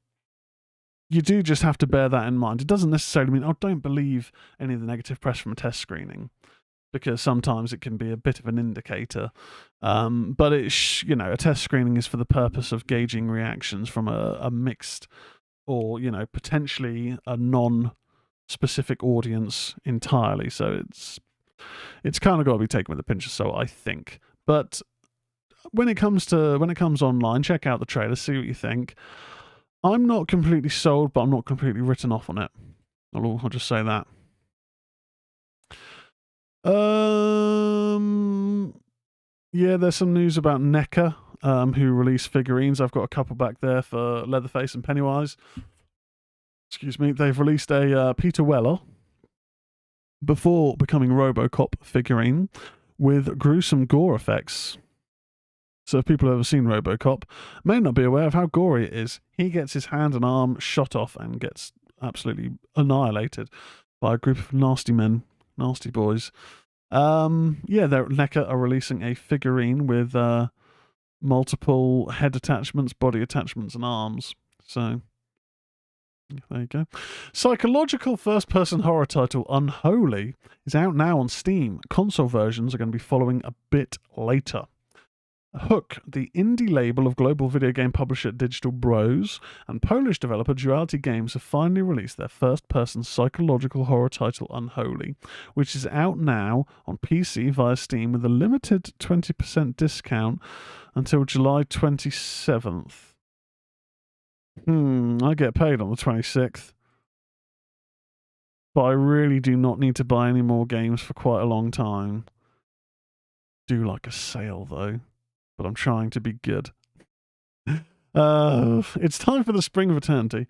you do just have to bear that in mind. It doesn't necessarily mean, oh, don't believe any of the negative press from a test screening, because sometimes it can be a bit of an indicator. But it's, a test screening is for the purpose of gauging reactions from a mixed or, potentially a non-specific audience entirely. So it's kind of got to be taken with a pinch of salt, I think. But when it comes online, check out the trailer, see what you think. I'm not completely sold, but I'm not completely written off on it. I'll just say that. Yeah, there's some news about NECA, who release figurines. I've got a couple back there for Leatherface and Pennywise. Excuse me. They've released a Peter Weller before becoming RoboCop figurine with gruesome gore effects. So if people have ever seen RoboCop, may not be aware of how gory it is. He gets his hand and arm shot off and gets absolutely annihilated by a group of nasty men, nasty boys. NECA are releasing a figurine with multiple head attachments, body attachments, and arms. So there you go. Psychological first-person horror title Unholy is out now on Steam. Console versions are going to be following a bit later. Hook, the indie label of global video game publisher Digital Bros and Polish developer Duality Games, have finally released their first-person psychological horror title Unholy, which is out now on PC via Steam with a limited 20% discount until July 27th. I get paid on the 26th. But I really do not need to buy any more games for quite a long time. Do like a sale, though. But I'm trying to be good. It's time for the Spring of Eternity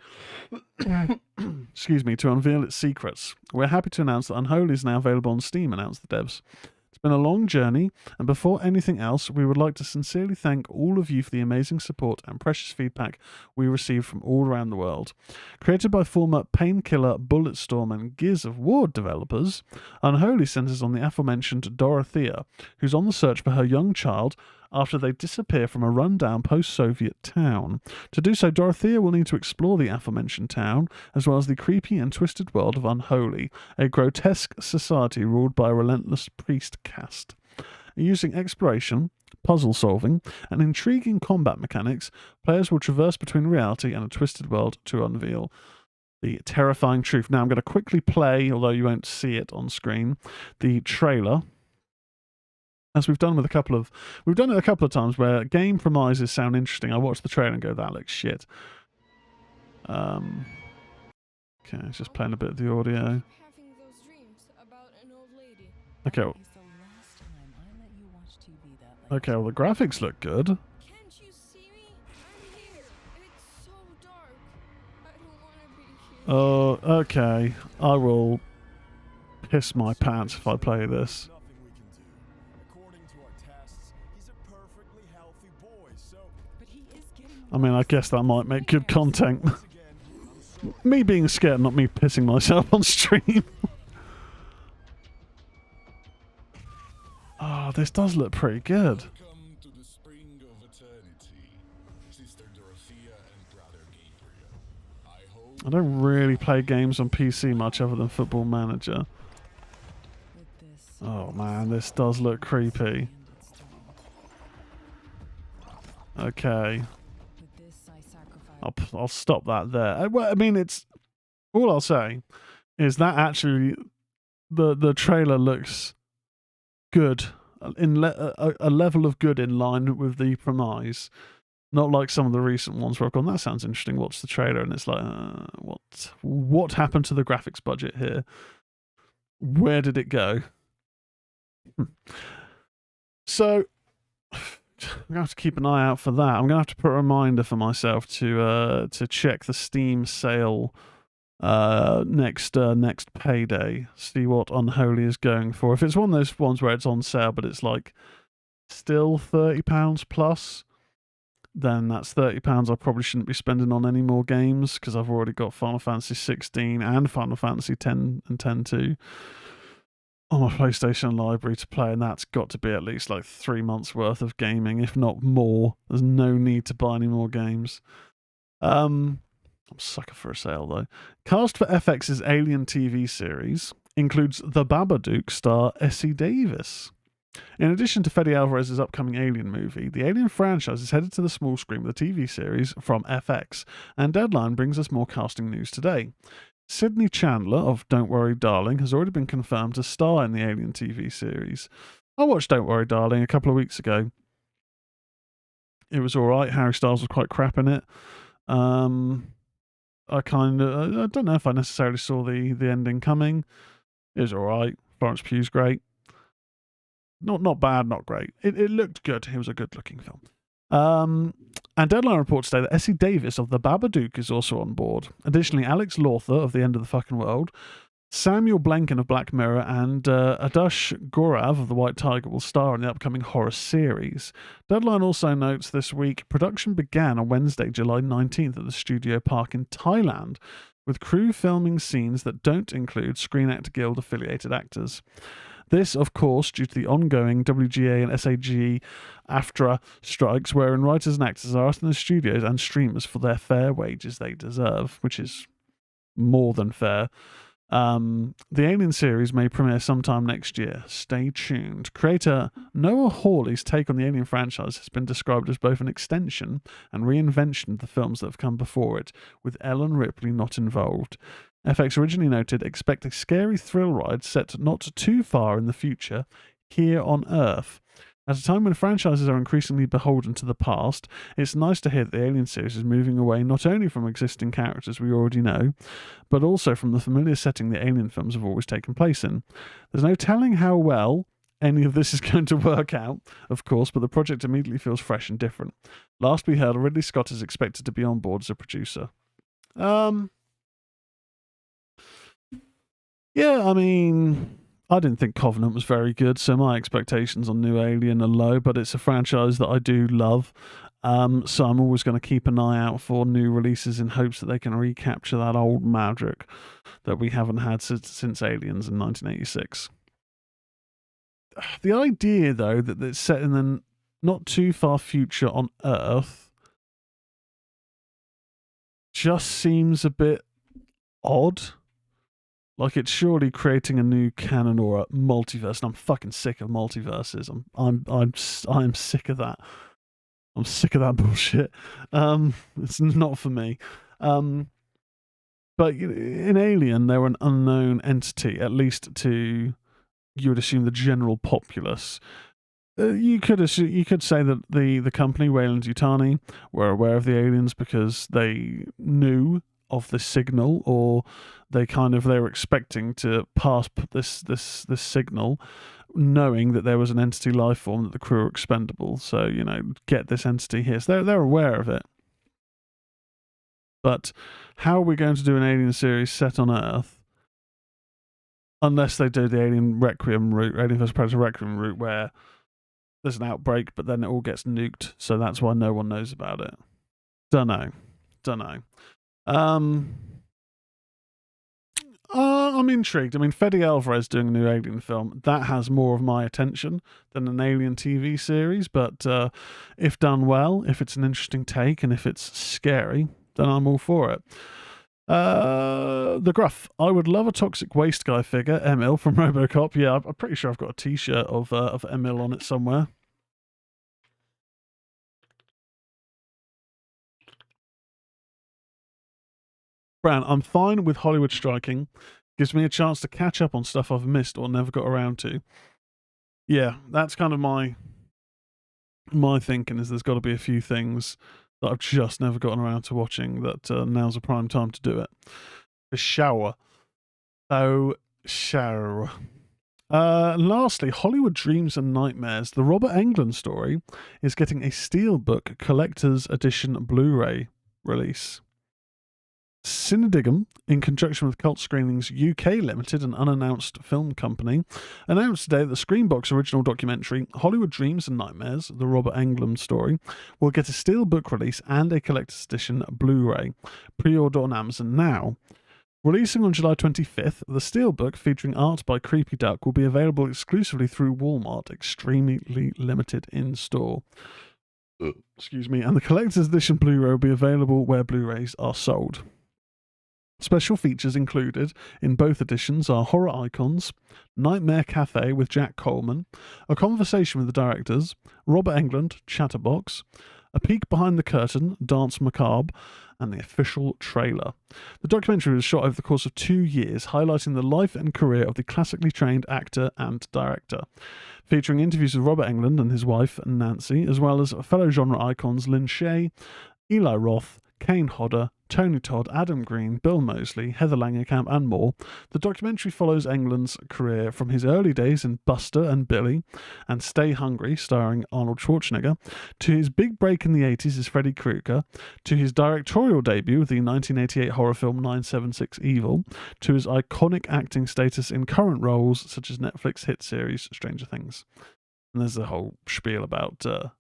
excuse me, to unveil its secrets. We're happy to announce that Unholy is now available on Steam, announced the devs. It's been a long journey, and before anything else, we would like to sincerely thank all of you for the amazing support and precious feedback we received from all around the world. Created by former Painkiller, Bulletstorm, and Gears of War developers, Unholy centers on the aforementioned Dorothea, who's on the search for her young child after they disappear from a rundown post-Soviet town. To do so, Dorothea will need to explore the aforementioned town, as well as the creepy and twisted world of Unholy, a grotesque society ruled by a relentless priest caste. Using exploration, puzzle solving, and intriguing combat mechanics, players will traverse between reality and a twisted world to unveil the terrifying truth. Now I'm going to quickly play, although you won't see it on screen, the trailer. As we've done it a couple of times where game premises sound interesting. I watch the trailer and go, that looks shit. Okay, it's just playing a bit of the audio. Okay. Okay, well the graphics look good. Can't you see me? I'm here. It's so dark. I don't want to be here. Oh, okay. I will piss my pants if I play this. I mean, I guess that might make good content. me being scared, not me pissing myself on stream. Oh, this does look pretty good. Welcome to the spring of eternity, Sister Dorothea and Brother Gabriel. I hope I don't really play games on PC much other than Football Manager. Oh man, this does look creepy. Okay. I'll stop that there. Well, I mean, it's all I'll say is that actually the trailer looks good, a level of good in line with the premise. Not like some of the recent ones where I've gone, that sounds interesting. Watch the trailer, and it's like, what happened to the graphics budget here? Where did it go? So I'm gonna have to keep an eye out for that. I'm gonna have to put a reminder for myself to check the Steam sale next payday, see what Unholy is going for. If it's one of those ones where it's on sale but it's like still £30 plus, then that's £30 I probably shouldn't be spending on any more games, because I've already got Final Fantasy 16 and Final Fantasy 10 and 10-2 on my PlayStation library to play, and that's got to be at least like 3 months worth of gaming, if not more. There's no need to buy any more games. I'm a sucker for a sale though. Cast for FX's Alien TV series includes the Babadook star Essie Davis. In addition to Fede Alvarez's upcoming Alien movie, the Alien franchise is headed to the small screen with a TV series from FX, and Deadline brings us more casting news today. Sydney Chandler of Don't Worry Darling has already been confirmed to star in the Alien TV series. I watched Don't Worry Darling a couple of weeks ago. It was alright. Harry Styles was quite crap in it. I don't know if I necessarily saw the ending coming. It was alright. Florence Pugh's great. Not bad, not great. It looked good. It was a good looking film. And Deadline reports today that Essie Davis of The Babadook is also on board. Additionally, Alex Lawther of The End of the Fucking World, Samuel Blanken of Black Mirror, and Adarsh Gaurav of The White Tiger will star in the upcoming horror series. Deadline also notes this week production began on Wednesday, July 19th at the Studio Park in Thailand, with crew filming scenes that don't include Screen Actor Guild affiliated actors. This, of course, due to the ongoing WGA and SAG AFTRA strikes, wherein writers and actors are asking the studios and streamers for their fair wages they deserve, which is more than fair. The Alien series may premiere sometime next year. Stay tuned. Creator Noah Hawley's take on the Alien franchise has been described as both an extension and reinvention of the films that have come before it, with Ellen Ripley not involved. FX originally noted, expect a scary thrill ride set not too far in the future, here on Earth. At a time when franchises are increasingly beholden to the past, it's nice to hear that the Alien series is moving away not only from existing characters we already know, but also from the familiar setting the Alien films have always taken place in. There's no telling how well any of this is going to work out, of course, but the project immediately feels fresh and different. Last we heard, Ridley Scott is expected to be on board as a producer. Yeah, I mean, I didn't think Covenant was very good, so my expectations on New Alien are low, but it's a franchise that I do love. So I'm always going to keep an eye out for new releases in hopes that they can recapture that old magic that we haven't had since Aliens in 1986. The idea, though, that it's set in the not too far future on Earth just seems a bit odd. Like, it's surely creating a new canon or a multiverse, and I'm fucking sick of multiverses. I'm sick of that. I'm sick of that bullshit. It's not for me. But in Alien, they were an unknown entity, at least to, you would assume, the general populace. You could say that the company, Weyland-Yutani, were aware of the aliens because they knew of this signal, or they were expecting to pass this signal, knowing that there was an entity life form, that the crew are expendable. So, get this entity here. So they're aware of it. But how are we going to do an Alien series set on Earth unless they do the Alien Requiem route, Alien vs Predator Requiem route, where there's an outbreak, but then it all gets nuked, so that's why no one knows about it. Dunno. I'm intrigued. I mean, Fede Alvarez doing a new Alien film, that has more of my attention than an Alien TV series, but if done well, if it's an interesting take, and if it's scary, then I'm all for it. The Gruff. I would love a toxic waste guy figure, Emil from RoboCop. Yeah, I'm pretty sure I've got a t-shirt of Emil on it somewhere. Brown, I'm fine with Hollywood striking. Gives me a chance to catch up on stuff I've missed or never got around to. Yeah, that's kind of my thinking, is there's got to be a few things that I've just never gotten around to watching that now's a prime time to do it. The shower. Oh, shower. Lastly, Hollywood Dreams and Nightmares. The Robert Englund story is getting a Steelbook Collector's Edition Blu-ray release. Cinedigm, in conjunction with Cult Screenings UK Limited, an unannounced film company, announced today that the Screenbox original documentary Hollywood Dreams and Nightmares, the Robert Englund story, will get a steelbook release and a collector's edition Blu-ray. Pre-order on Amazon now. Releasing on July 25th, the steelbook, featuring art by Creepy Duck, will be available exclusively through Walmart, extremely limited in-store. Excuse me, and the collector's edition Blu-ray will be available where Blu-rays are sold. Special features included in both editions are horror icons, Nightmare Cafe with Jack Coleman, a conversation with the directors, Robert Englund, Chatterbox, a peek behind the curtain, Dance Macabre, and the official trailer. The documentary was shot over the course of 2 years, highlighting the life and career of the classically trained actor and director, featuring interviews with Robert Englund and his wife, Nancy, as well as fellow genre icons Lynn Shay, Eli Roth, Kane Hodder, Tony Todd, Adam Green, Bill Moseley, Heather Langenkamp, and more. The documentary follows Englund's career from his early days in Buster and Billy and Stay Hungry, starring Arnold Schwarzenegger, to his big break in the 80s as Freddy Krueger, to his directorial debut with the 1988 horror film 976 Evil, to his iconic acting status in current roles such as Netflix hit series Stranger Things. And there's a whole spiel about the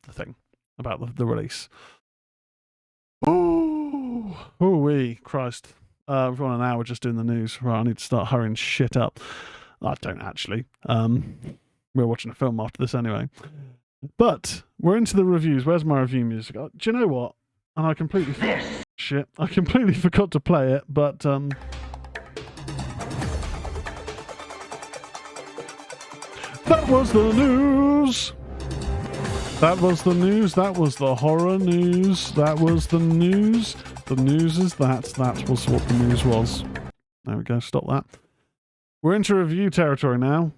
thing, about the release. Oh, Christ. We've gone an hour just doing the news. Right, I need to start hurrying shit up. I don't actually. We're watching a film after this anyway. But we're into the reviews. Where's my review music? Do you know what? And I completely forgot to play it, but that was the news. That was the news. That was the horror news. That was the news. The news is that. That was what the news was. There we go. Stop that. We're into review territory now.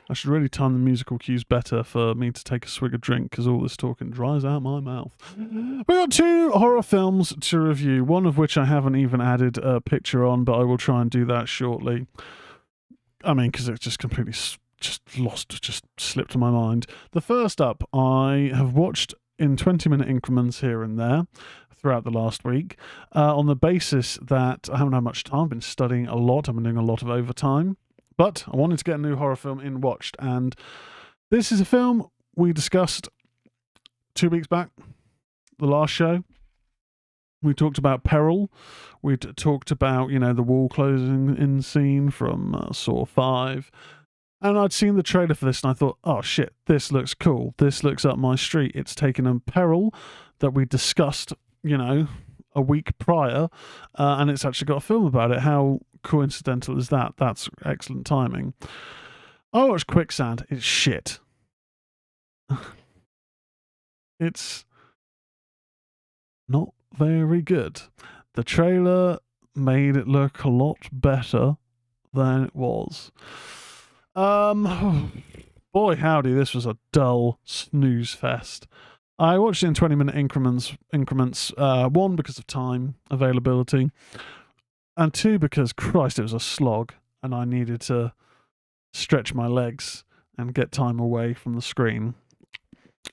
I should really time the musical cues better for me to take a swig of drink, because all this talking dries out my mouth. We got 2 horror films to review, one of which I haven't even added a picture on, but I will try and do that shortly. I mean, because it's just completely just slipped my mind. The first up, I have watched in 20-minute increments here and there throughout the last week, on the basis that I haven't had much time. I've been studying a lot. I've been doing a lot of overtime. But I wanted to get a new horror film in watched, and this is a film we discussed 2 weeks back, the last show. We talked about Peril. We talked about, the wall closing in scene from Saw 5. And I'd seen the trailer for this and I thought, oh shit, this looks cool. This looks up my street. It's taken a Peril that we discussed, a week prior, and it's actually got a film about it. How coincidental is that? That's excellent timing. I watched Quicksand. It's shit. It's not very good. The trailer made it look a lot better than it was. Boy howdy, this was a dull snooze fest. I watched it in 20-minute increments. 1, because of time availability, and 2, because Christ, it was a slog, and I needed to stretch my legs and get time away from the screen.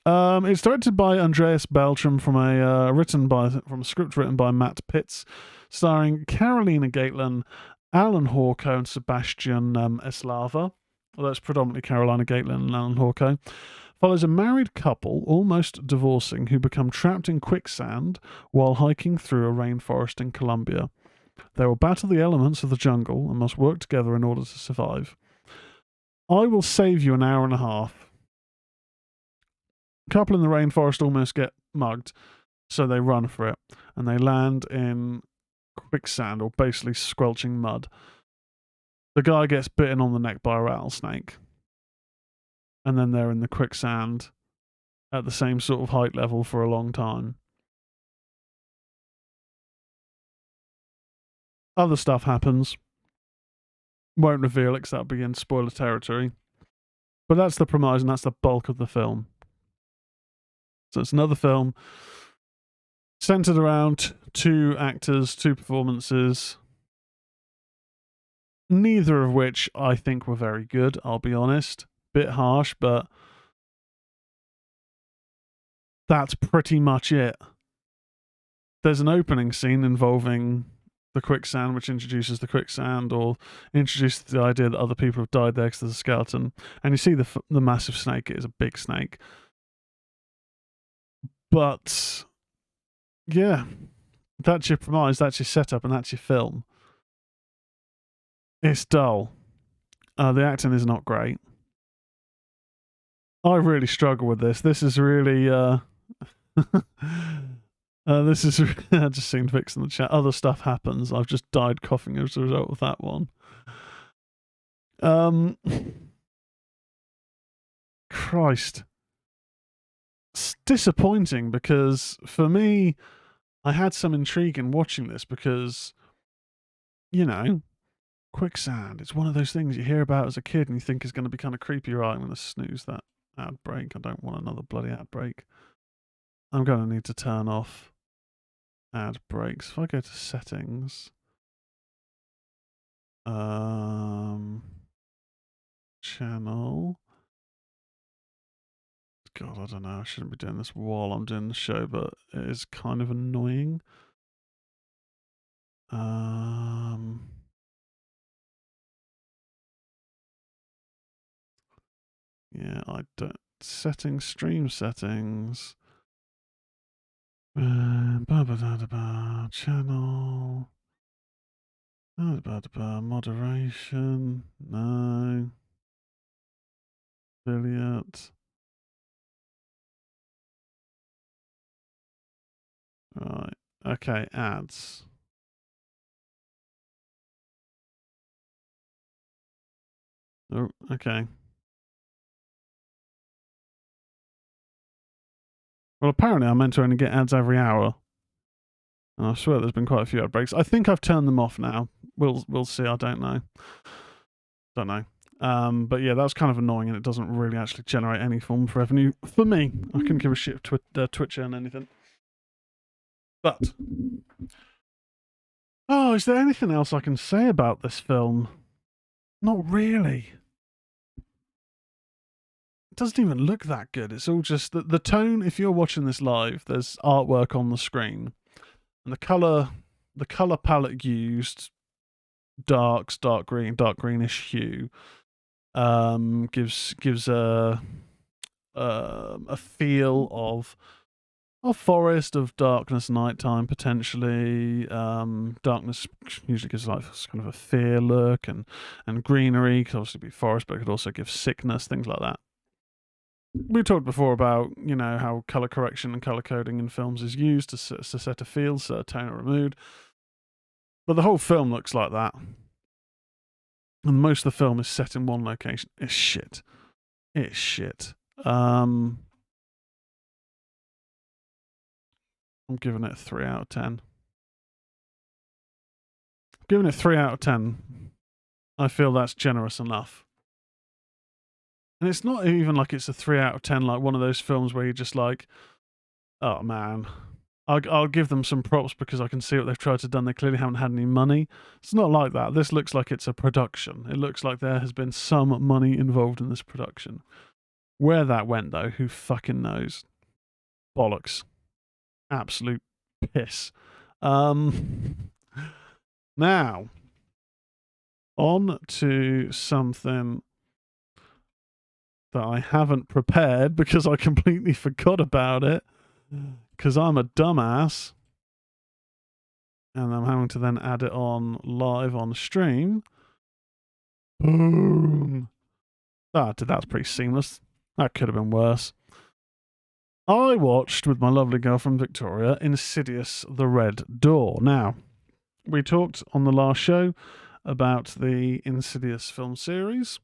It's directed by Andreas Beltram from a script written by Matt Pitts, starring Carolina Gatelan, Alan Horco, and Sebastian Eslava. Although it's predominantly Carolina Gatelan and Alan Horco. follows a married couple almost divorcing who become trapped in quicksand while hiking through a rainforest in Colombia. They will battle the elements of the jungle and must work together in order to survive. I will save you an hour and a half. Couple in the rainforest almost get mugged, so they run for it, and they land in quicksand, or basically squelching mud. The guy gets bitten on the neck by a rattlesnake, and then they're in the quicksand at the same sort of height level for a long time. Other stuff happens. Won't reveal it because that'll be in spoiler territory. But that's the premise, and that's the bulk of the film. So it's another film centered around two actors, two performances, neither of which I think were very good, I'll be honest. Bit harsh, but that's pretty much it. There's an opening scene involving the quicksand, which introduces the quicksand, or introduces the idea that other people have died there because there's a skeleton. And you see the massive snake. It is a big snake. But, yeah, that's your premise, that's your setup, and that's your film. It's dull. The acting is not great. I really struggle with this. This is really... this is... I just seen Vix in the chat. Other stuff happens. I've just died coughing as a result of that one. Christ. It's disappointing because, for me, I had some intrigue in watching this because, you know, quicksand. It's one of those things you hear about as a kid and you think is going to be kind of creepy. Right, I'm going to snooze that ad break. I don't want another bloody ad break. I'm going to need to turn off ad breaks. If I go to settings, channel. God, I don't know. I shouldn't be doing this while I'm doing the show, but it is kind of annoying. Yeah, I don't. Settings, stream settings. Channel. Moderation. No. Affiliate. Right. Okay, ads. Oh, okay. Well, apparently I'm meant to only get ads every hour. And I swear there's been quite a few ad breaks. I think I've turned them off now. We'll see. I don't know. But yeah, that's kind of annoying, and it doesn't really actually generate any form of revenue for me. I couldn't give a shit if Twitch earn anything. But is there anything else I can say about this film? Not really. It doesn't even look that good. It's all just the tone. If you're watching this live, there's artwork on the screen, and the color palette used, dark greenish hue, gives a feel of forest, of darkness, nighttime potentially. Darkness usually gives like kind of a fear look, and greenery could obviously be forest, but it could also give sickness, things like that. We talked before about, you know, how color correction and color coding in films is used to set a feel, set a tone or a mood. But the whole film looks like that. And most of the film is set in one location. It's shit. I'm giving it a 3 out of 10. Giving it 3 out of 10. I feel that's generous enough. And it's not even like it's a 3 out of 10, like one of those films where you're just like, oh man, I'll give them some props because I can see what they've tried to do. They clearly haven't had any money. It's not like that. This looks like it's a production. It looks like there has been some money involved in this production. Where that went, though, who fucking knows? Bollocks. Absolute piss. Now, on to something that I haven't prepared because I completely forgot about it because I'm a dumbass. And I'm having to then add it on live on stream. Boom. That's pretty seamless. That could have been worse. I watched with my lovely girlfriend Victoria Insidious The Red Door. Now, we talked on the last show about the Insidious film series,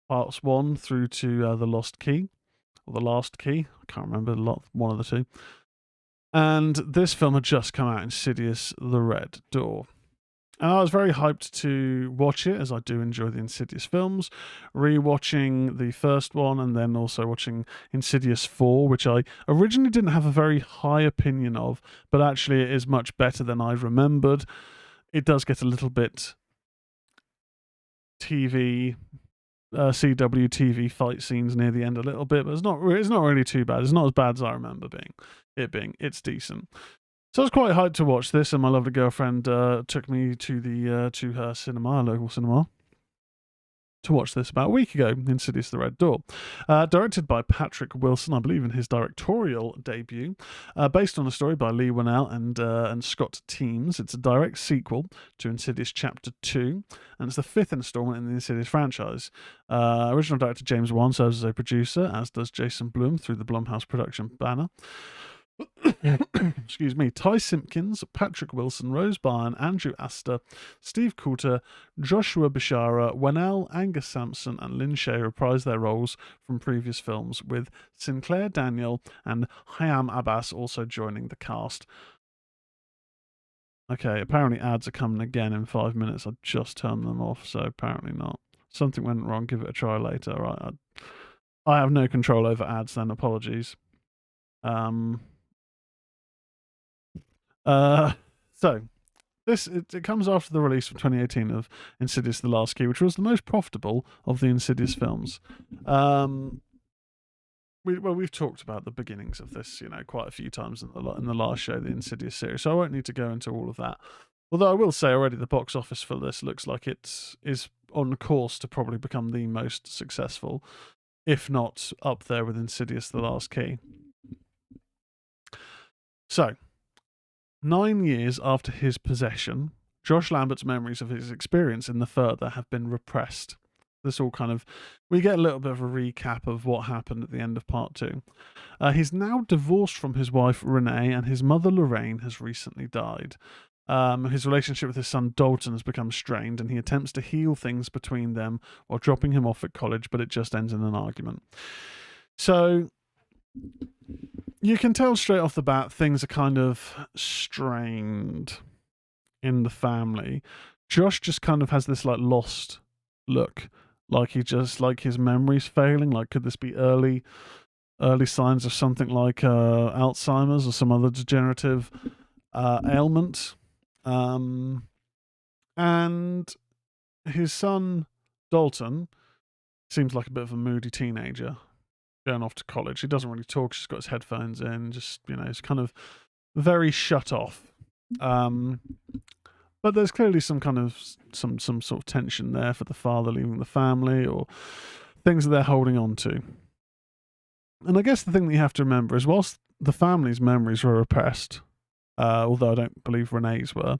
parts 1 through to The Lost Key, or The Last Key. I can't remember, one of the two. And this film had just come out, Insidious The Red Door. And I was very hyped to watch it, as I do enjoy the Insidious films. Rewatching the first one and then also watching Insidious 4, which I originally didn't have a very high opinion of, but actually it is much better than I remembered. It does get a little bit CW TV fight scenes near the end a little bit, but it's not really too bad. It's not as bad as I remember it's decent. So I was quite hyped to watch this, and my lovely girlfriend took me to her cinema, local cinema, to watch this about a week ago, Insidious The Red Door. Directed by Patrick Wilson, I believe in his directorial debut, based on a story by Lee Winnell and Scott Teems. It's a direct sequel to Insidious Chapter 2, and it's the 5th installment in the Insidious franchise. Original director James Wan serves as a producer, as does Jason Blum through the Blumhouse production banner. Excuse me. Ty Simpkins, Patrick Wilson, Rose Byrne, Andrew Astor, Steve Coulter, Joshua Bishara, Wennell, Angus Sampson, and Lynn Shay reprise their roles from previous films, with Sinclair Daniel and Hayam Abbas also joining the cast. Okay, apparently ads are coming again in 5 minutes. I just turned them off, so apparently not. Something went wrong. Give it a try later. Right, I have no control over ads. Then apologies. So it comes after the release from 2018 of Insidious: The Last Key, which was the most profitable of the Insidious films. We've talked about the beginnings of this, quite a few times in the last show, the Insidious series, so I won't need to go into all of that. Although I will say already, the box office for this looks like it is on course to probably become the most successful, if not up there with Insidious: The Last Key. So, 9 years after his possession, Josh Lambert's memories of his experience in the further have been repressed. This all we get a little bit of a recap of what happened at the end of part 2. He's now divorced from his wife Renee, and his mother Lorraine has recently died. His relationship with his son Dalton has become strained, and he attempts to heal things between them while dropping him off at college, but it just ends in an argument. So you can tell straight off the bat things are kind of strained in the family. Josh just kind of has this lost look, like his memory's failing. Like, could this be early signs of something like Alzheimer's or some other degenerative ailment? And his son Dalton seems like a bit of a moody teenager going off to college. He doesn't really talk. He's got his headphones in. Just, he's kind of very shut off. But there's clearly some sort of tension there for the father leaving the family, or things that they're holding on to. And I guess the thing that you have to remember is, whilst the family's memories were repressed, although I don't believe Renee's were,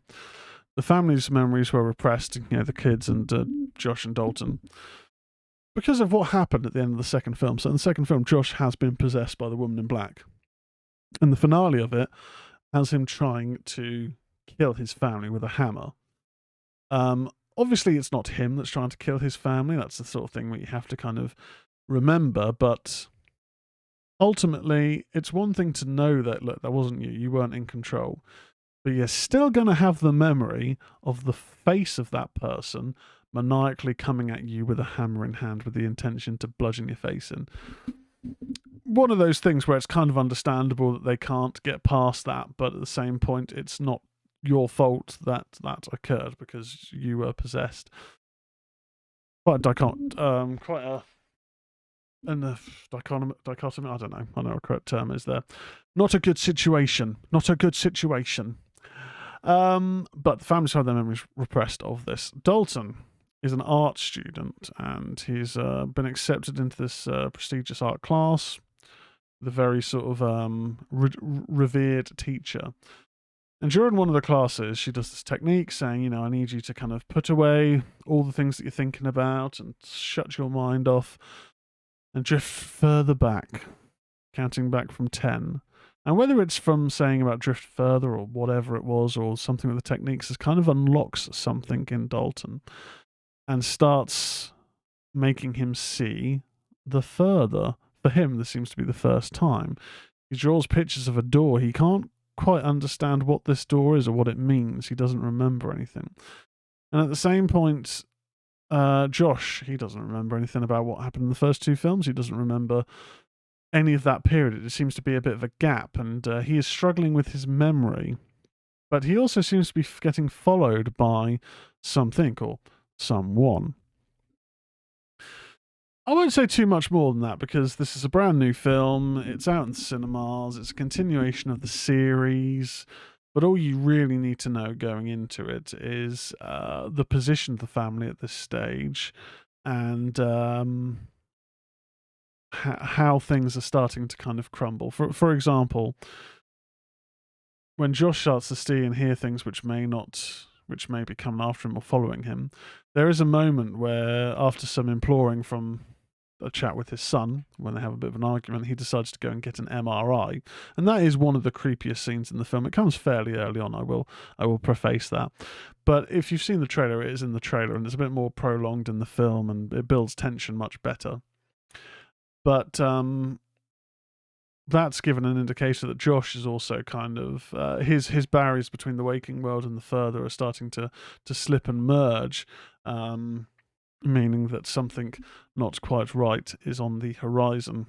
the family's memories were repressed, the kids and Josh and Dalton, because of what happened at the end of the second film. So in the second film, Josh has been possessed by the woman in black. And the finale of it has him trying to kill his family with a hammer. Obviously, it's not him that's trying to kill his family. That's the sort of thing that you have to kind of remember. But ultimately, it's one thing to know that, look, that wasn't you. You weren't in control. But you're still going to have the memory of the face of that person maniacally coming at you with a hammer in hand with the intention to bludgeon your face in. One of those things where it's kind of understandable that they can't get past that, but at the same point, it's not your fault that occurred because you were possessed. Quite a dichotomy. I don't know. I don't know what the correct term is there. Not a good situation. But the families have their memories repressed of this. Dalton is an art student, and he's been accepted into this prestigious art class. The very sort of revered teacher. And during one of the classes, she does this technique saying, I need you to kind of put away all the things that you're thinking about and shut your mind off and drift further back, counting back from 10. And whether it's from saying about drift further or whatever it was, or something with the techniques, it kind of unlocks something in Dalton and starts making him see the further. For him, this seems to be the first time. He draws pictures of a door. He can't quite understand what this door is or what it means. He doesn't remember anything. And at the same point, Josh, he doesn't remember anything about what happened in the first two films. He doesn't remember any of that period. It seems to be a bit of a gap, and he is struggling with his memory. But he also seems to be getting followed by something or someone. I won't say too much more than that because this is a brand new film. It's out in cinemas. It's a continuation of the series. But all you really need to know going into it is the position of the family at this stage and how things are starting to kind of crumble. For example, when Josh starts to see and hear things which may be coming after him or following him, there is a moment where, after some imploring from a chat with his son, when they have a bit of an argument, he decides to go and get an MRI, and that is one of the creepiest scenes in the film. It comes fairly early on. I will preface that, but if you've seen the trailer, it is in the trailer, and it's a bit more prolonged in the film, and it builds tension much better. But that's given an indication that Josh is also kind of his barriers between the waking world and the further are starting to slip and merge. Meaning that something not quite right is on the horizon.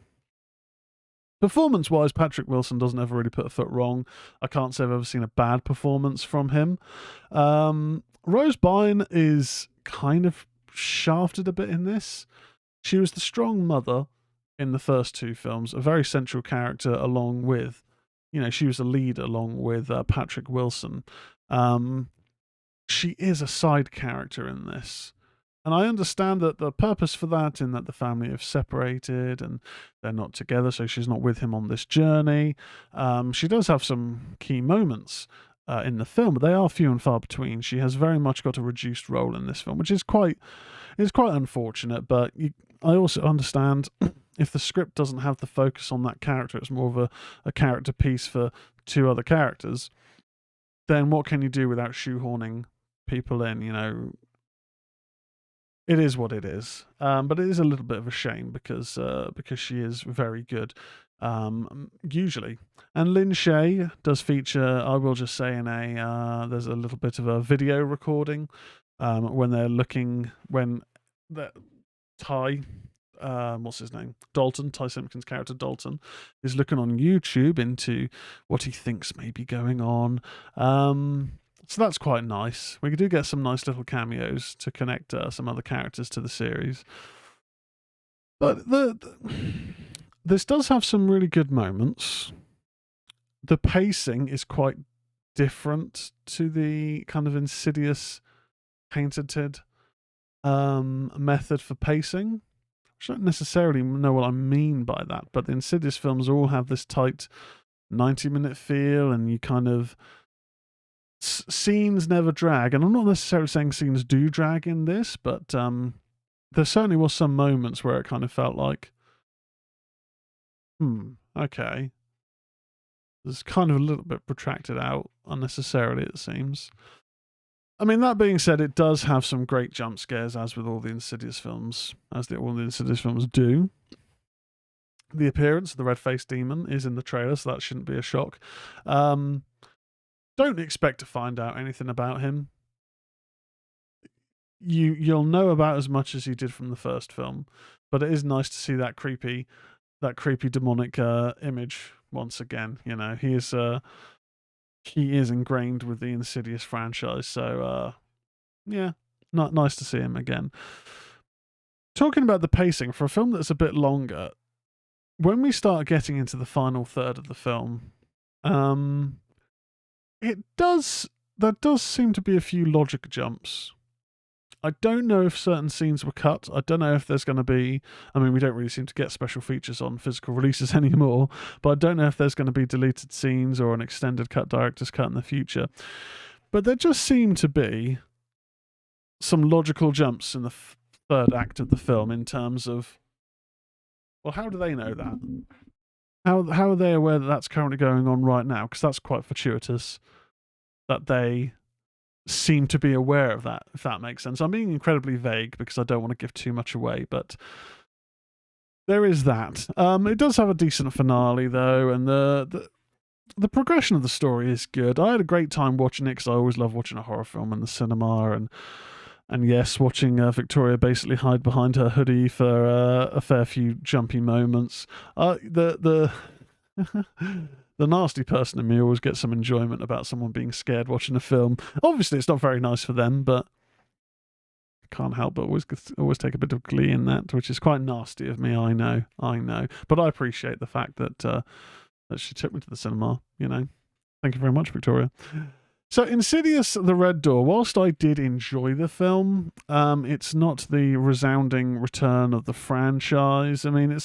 Performance-wise, Patrick Wilson doesn't ever really put a foot wrong. I can't say I've ever seen a bad performance from him. Rose Byrne is kind of shafted a bit in this. She was the strong mother in the first two films, a very central character along with, she was a lead along with Patrick Wilson. She is a side character in this. And I understand that the purpose for that, in that the family have separated and they're not together, so she's not with him on this journey. She does have some key moments in the film, but they are few and far between. She has very much got a reduced role in this film, which is quite unfortunate. But I also understand if the script doesn't have the focus on that character, it's more of a character piece for two other characters, then what can you do without shoehorning people in, It is what it is, but it is a little bit of a shame because she is very good, usually. And Lin Shaye does feature, I will just say, there's a little bit of a video recording when Ty, what's his name? Dalton, Ty Simpkins' character Dalton, is looking on YouTube into what he thinks may be going on. So that's quite nice. We do get some nice little cameos to connect some other characters to the series. But this does have some really good moments. The pacing is quite different to the kind of Insidious patented method for pacing. I don't necessarily know what I mean by that, but the Insidious films all have this tight 90-minute feel, and you kind of... scenes never drag, and I'm not necessarily saying scenes do drag in this, but there certainly was some moments where it kind of felt like, okay, it's kind of a little bit protracted out unnecessarily, it seems. I mean, that being said, it does have some great jump scares, as with all the Insidious films, all the Insidious films do. The appearance of the red-faced demon is in the trailer, so that shouldn't be a shock. Don't expect to find out anything about him. You'll know about as much as you did from the first film, but it is nice to see that creepy demonic image once again. He is ingrained with the Insidious franchise, so yeah, not nice to see him again. Talking about the pacing for a film that's a bit longer, when we start getting into the final third of the film, there does seem to be a few logic jumps I don't know if certain scenes were cut. I don't know if there's going to be... I mean, we don't really seem to get special features on physical releases anymore, but I don't know if there's going to be deleted scenes or an extended cut, director's cut in the future. But there just seem to be some logical jumps in the third act of the film in terms of, well, how do they know that? How are they aware that that's currently going on right now? Because that's quite fortuitous that they seem to be aware of that, if that makes sense. I'm being incredibly vague because I don't want to give too much away, but there is that. It does have a decent finale, though, and the progression of the story is good. I had a great time watching it because I always love watching a horror film in the cinema, and yes, watching Victoria basically hide behind her hoodie for a fair few jumpy moments. The nasty person in me always gets some enjoyment about someone being scared watching a film. Obviously, it's not very nice for them, but I can't help but always take a bit of glee in that, which is quite nasty of me. I know, but I appreciate the fact that that she took me to the cinema. You know, thank you very much, Victoria. So, Insidious: The Red Door, whilst I did enjoy the film, it's not the resounding return of the franchise. I mean,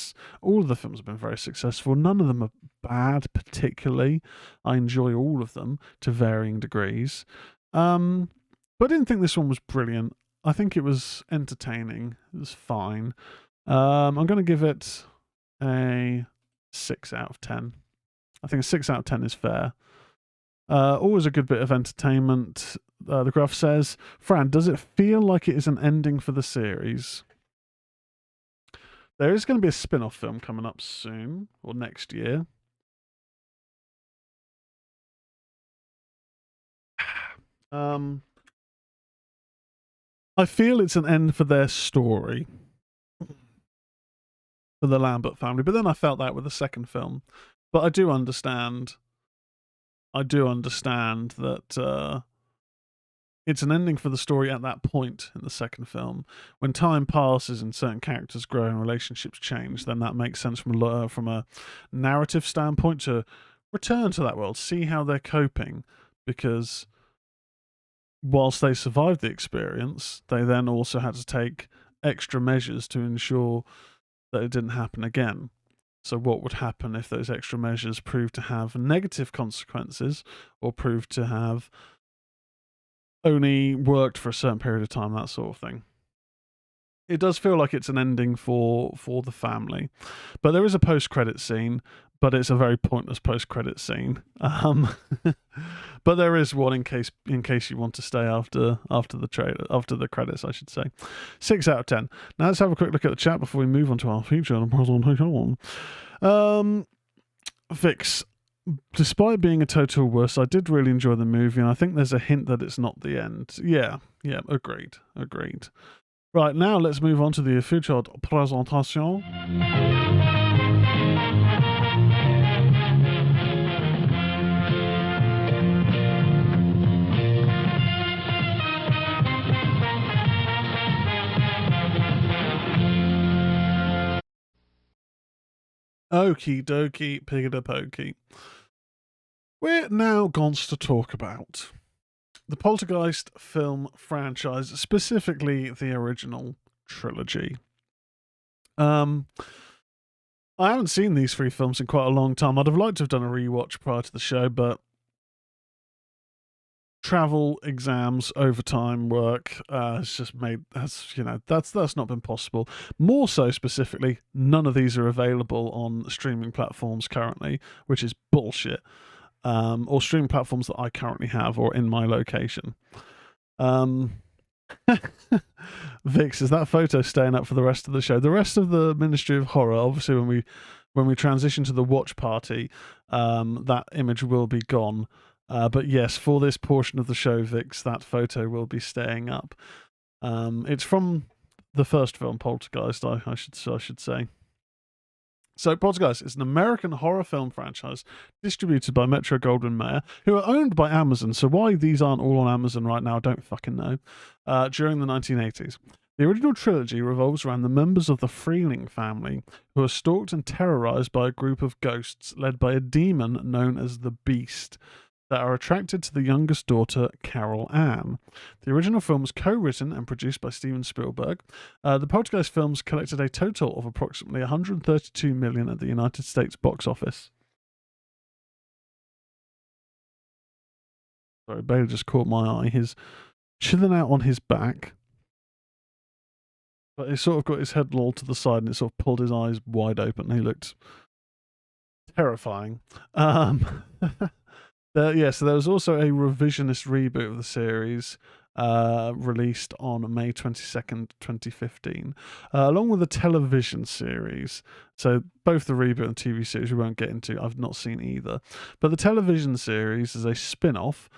all of the films have been very successful. None of them are bad, particularly. I enjoy all of them to varying degrees. But I didn't think this one was brilliant. I think it was entertaining. It was fine. I'm going to give it a 6 out of 10. I think a 6 out of 10 is fair. Always a good bit of entertainment. The graph says, Fran, does it feel like it is an ending for the series? There is going to be a spin-off film coming up soon, or next year. I feel it's an end for their story, for the Lambert family, but then I felt that with the second film. But I do understand that it's an ending for the story at that point in the second film. When time passes and certain characters grow and relationships change, then that makes sense from a narrative standpoint to return to that world, see how they're coping, because whilst they survived the experience, they then also had to take extra measures to ensure that it didn't happen again. So what would happen if those extra measures proved to have negative consequences or proved to have only worked for a certain period of time, that sort of thing. It does feel like it's an ending for the family. But there is a post-credit scene, but it's a very pointless post-credit scene. But there is one in case you want to stay after the credits, I should say. 6 out of 10. Now let's have a quick look at the chat before we move on to our feature and presentation. Vix, despite being a total wuss, I did really enjoy the movie, and I think there's a hint that it's not the end. Yeah, agreed. Right, now let's move on to the featured presentation. Okie dokie, pig-a-pokey. We're now going to talk about the Poltergeist film franchise, specifically the original trilogy. I haven't seen these 3 films in quite a long time. I'd have liked to have done a rewatch prior to the show, but travel, exams, overtime, work has just made that's not been possible. More so specifically, none of these are available on streaming platforms currently, which is bullshit. Or streaming platforms that I currently have or in my location. Vix, is that photo staying up for the rest of the show? The rest of the Ministry of Horror, obviously when we transition to the watch party, that image will be gone. But yes, for this portion of the show, Vix, that photo will be staying up. It's from the first film, Poltergeist, I should say. So, Poltergeist is an American horror film franchise distributed by Metro-Goldwyn-Mayer, who are owned by Amazon. So why these aren't all on Amazon right now, I don't fucking know. During the 1980s. The original trilogy revolves around the members of the Freeling family, who are stalked and terrorized by a group of ghosts led by a demon known as the Beast. that are attracted to the youngest daughter, Carol Ann. The original film was co-written and produced by Steven Spielberg. The Poltergeist films collected a total of approximately $132 million at the United States box office. Sorry, Bailey just caught my eye. He's chilling out on his back, but he sort of got his head lolled to the side and it sort of pulled his eyes wide open. He looked terrifying. So there was also a revisionist reboot of the series released on May 22nd, 2015, along with a television series. So both the reboot and TV series we won't get into. I've not seen either. But the television series is a spin-off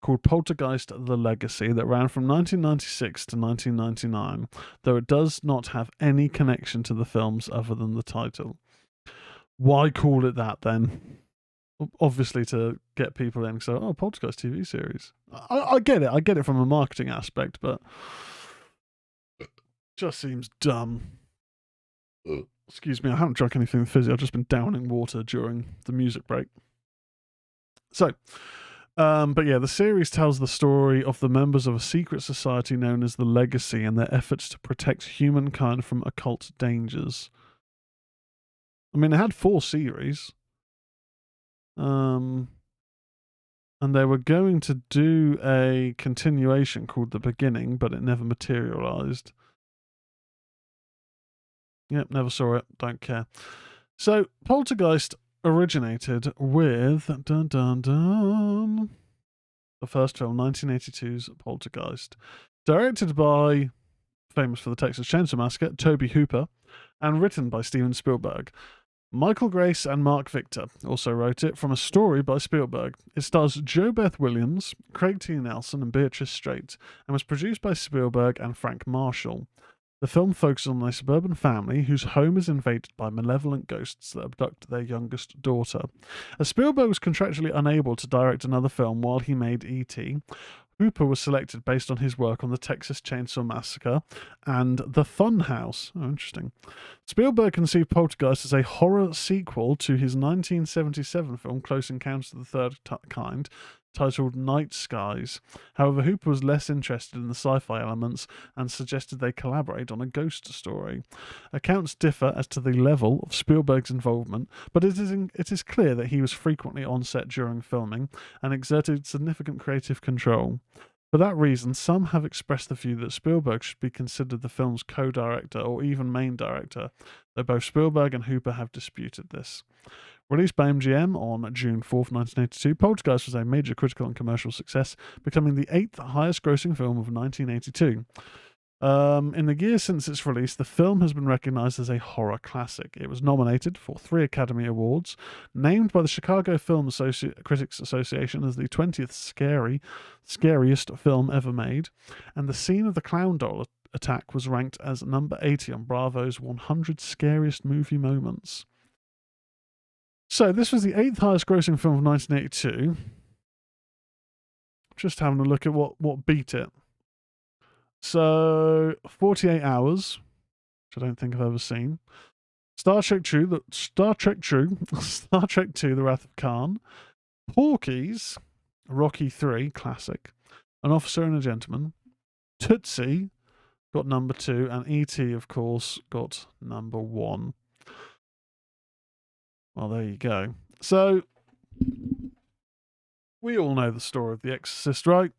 called Poltergeist The Legacy that ran from 1996 to 1999, though it does not have any connection to the films other than the title. Why call it that then? Obviously to get people in. So, Poltergeist TV series. I get it. I get it from a marketing aspect, but it just seems dumb. Excuse me, I haven't drunk anything fizzy. I've just been downing water during the music break. So, but yeah, the series tells the story of the members of a secret society known as the Legacy and their efforts to protect humankind from occult dangers. I mean, it had 4 series. And they were going to do a continuation called The Beginning, but it never materialized. Yep, never saw it. Don't care. So, Poltergeist originated with the first film, 1982's Poltergeist, directed by, famous for the Texas Chainsaw Massacre, Tobe Hooper, and written by Steven Spielberg. Michael Grace and Mark Victor also wrote it from a story by Spielberg. It stars Jo Beth Williams, Craig T. Nelson, and Beatrice Straight, and was produced by Spielberg and Frank Marshall. The film focuses on a suburban family whose home is invaded by malevolent ghosts that abduct their youngest daughter. As Spielberg was contractually unable to direct another film while he made E.T., Hooper was selected based on his work on the Texas Chainsaw Massacre and The Funhouse. Oh, interesting. Spielberg conceived Poltergeist as a horror sequel to his 1977 film Close Encounters of the Third Kind, titled Night Skies. However, Hooper was less interested in the sci-fi elements and suggested they collaborate on a ghost story. Accounts differ as to the level of Spielberg's involvement, but it is clear that he was frequently on set during filming and exerted significant creative control. For that reason, some have expressed the view that Spielberg should be considered the film's co-director or even main director, though both Spielberg and Hooper have disputed this. Released by MGM on June 4th, 1982, Poltergeist was a major critical and commercial success, becoming the 8th highest-grossing film of 1982. In the years since its release, the film has been recognized as a horror classic. It was nominated for 3 Academy Awards, named by the Chicago Film Critics Association as the 20th scariest film ever made, and the scene of the clown doll attack was ranked as number 80 on Bravo's 100 Scariest Movie Moments. So, this was the 8th highest grossing film of 1982. Just having a look at what beat it. So, 48 Hours, which I don't think I've ever seen. Star Trek 2, The Wrath of Khan. Porky's, Rocky 3, classic. An Officer and a Gentleman. Tootsie got number 2, and E.T., of course, got number 1. Well, there you go. So, we all know the story of The Exorcist, right?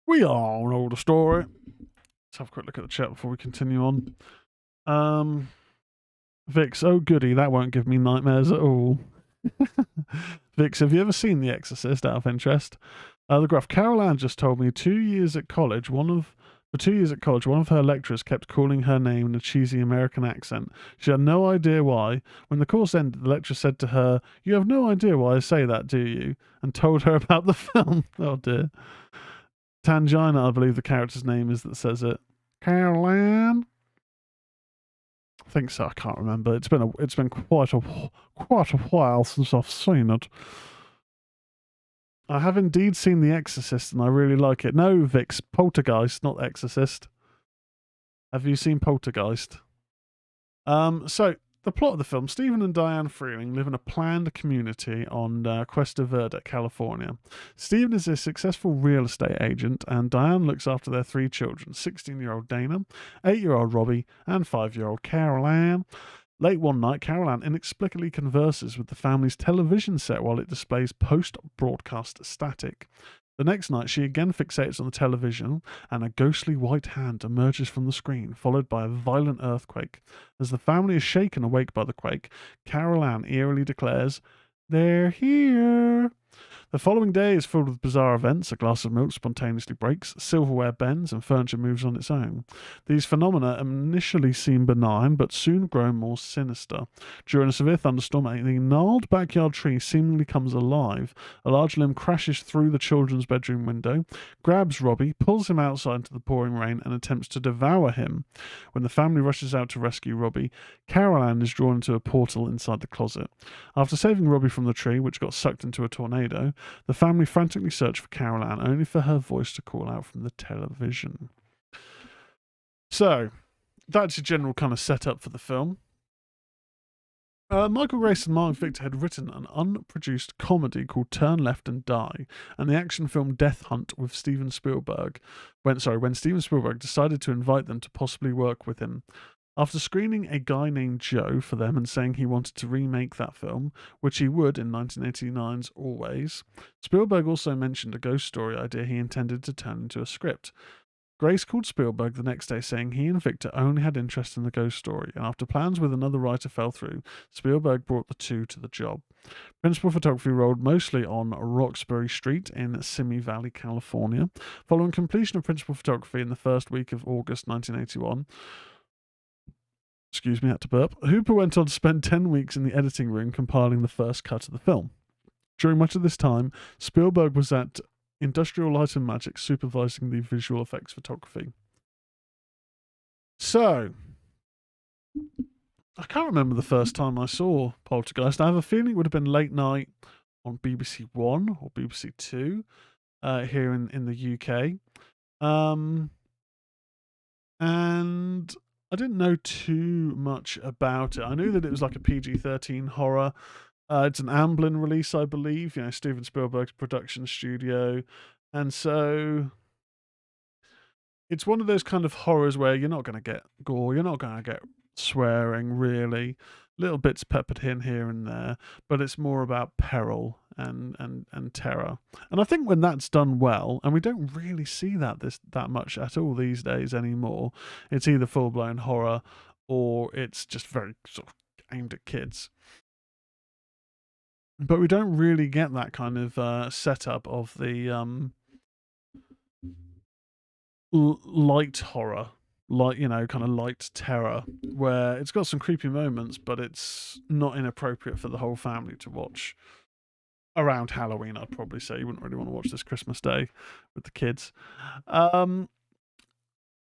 We all know the story. Let's have a quick look at the chat before we continue on. Vix, oh goody, that won't give me nightmares at all. Vix, have you ever seen The Exorcist, out of interest? The graph, Carol Ann just told me 2 years at college, one of her lecturers kept calling her name in a cheesy American accent. She had no idea why. When the course ended, the lecturer said to her, "You have no idea why I say that, do you?" and told her about the film. Oh dear. Tangina, I believe the character's name is, that says it. Carol Ann? I think so. I can't remember. It's been quite a while since I've seen it. I have indeed seen The Exorcist, and I really like it. No, Vix, Poltergeist, not Exorcist. Have you seen Poltergeist? So the plot of the film: Stephen and Diane Freeling live in a planned community on Cuesta Verde, California. Stephen is a successful real estate agent, and Diane looks after their 3 children: 16-year-old Dana, 8-year-old Robbie, and 5-year-old Carol Ann. Late one night, Carol Ann inexplicably converses with the family's television set while it displays post-broadcast static. The next night, she again fixates on the television, and a ghostly white hand emerges from the screen, followed by a violent earthquake. As the family is shaken awake by the quake, Carol Ann eerily declares, "They're here." The following day is filled with bizarre events. A glass of milk spontaneously breaks, silverware bends, and furniture moves on its own. These phenomena initially seem benign, but soon grow more sinister. During a severe thunderstorm, the gnarled backyard tree seemingly comes alive. A large limb crashes through the children's bedroom window, grabs Robbie, pulls him outside into the pouring rain, and attempts to devour him. When the family rushes out to rescue Robbie, Carol Ann is drawn into a portal inside the closet. After saving Robbie from the tree, which got sucked into a tornado, the family frantically search for Carol Ann, only for her voice to call out from the television. So, that's your general kind of setup for the film. Michael Grace and Mark Victor had written an unproduced comedy called Turn Left and Die, and the action film Death Hunt with Steven Spielberg. When Steven Spielberg decided to invite them to possibly work with him. After screening A Guy Named Joe for them and saying he wanted to remake that film, which he would in 1989's Always, Spielberg also mentioned a ghost story idea he intended to turn into a script. Grace called Spielberg the next day saying he and Victor only had interest in the ghost story, and after plans with another writer fell through, Spielberg brought the two to the job. Principal photography rolled mostly on Roxbury Street in Simi Valley, California. Following completion of principal photography in the first week of August 1981, I had to burp. Hooper went on to spend 10 weeks in the editing room compiling the first cut of the film. During much of this time, Spielberg was at Industrial Light and Magic supervising the visual effects photography. So, I can't remember the first time I saw Poltergeist. I have a feeling it would have been late night on BBC One or BBC Two here in the UK. And I didn't know too much about it. I knew that it was like a PG-13 horror. It's an Amblin release, I believe, Steven Spielberg's production studio. And so it's one of those kind of horrors where you're not going to get gore, you're not going to get swearing, really. Little bits peppered in here and there, but it's more about peril and terror. And I think when that's done well, and we don't really see that much at all these days anymore, it's either full-blown horror or it's just very sort of aimed at kids. But we don't really get that kind of setup of the light horror, kind of light terror, where it's got some creepy moments, but it's not inappropriate for the whole family to watch around Halloween. I'd probably say you wouldn't really want to watch this Christmas Day with the kids. But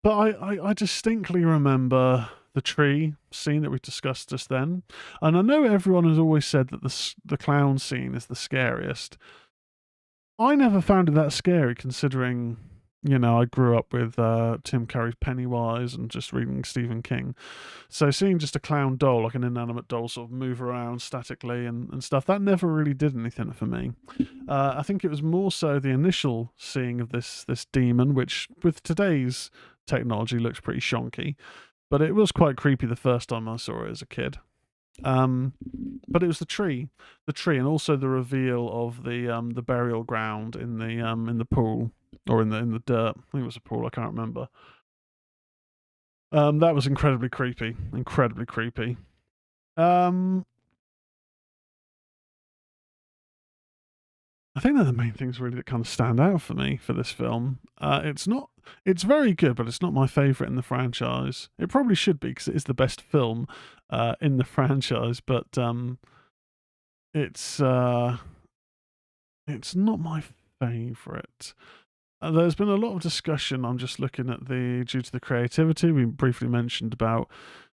I distinctly remember the tree scene that we discussed just then, and I know everyone has always said that the clown scene is the scariest. I never found it that scary, considering I grew up with Tim Curry's Pennywise and just reading Stephen King, so seeing just a clown doll, like an inanimate doll, sort of move around statically and stuff, that never really did anything for me. I think it was more so the initial seeing of this demon, which with today's technology looks pretty shonky. But it was quite creepy the first time I saw it as a kid. But it was the tree, and also the reveal of the burial ground in the pool, or in the dirt. I think it was a pool. I can't remember. That was incredibly creepy. I think they're the main things really that kind of stand out for me for this film. It's very good, but it's not my favourite in the franchise. It probably should be, because it is the best film in the franchise, but it's not my favourite. There's been a lot of discussion. I'm just looking at due to the creativity. We briefly mentioned about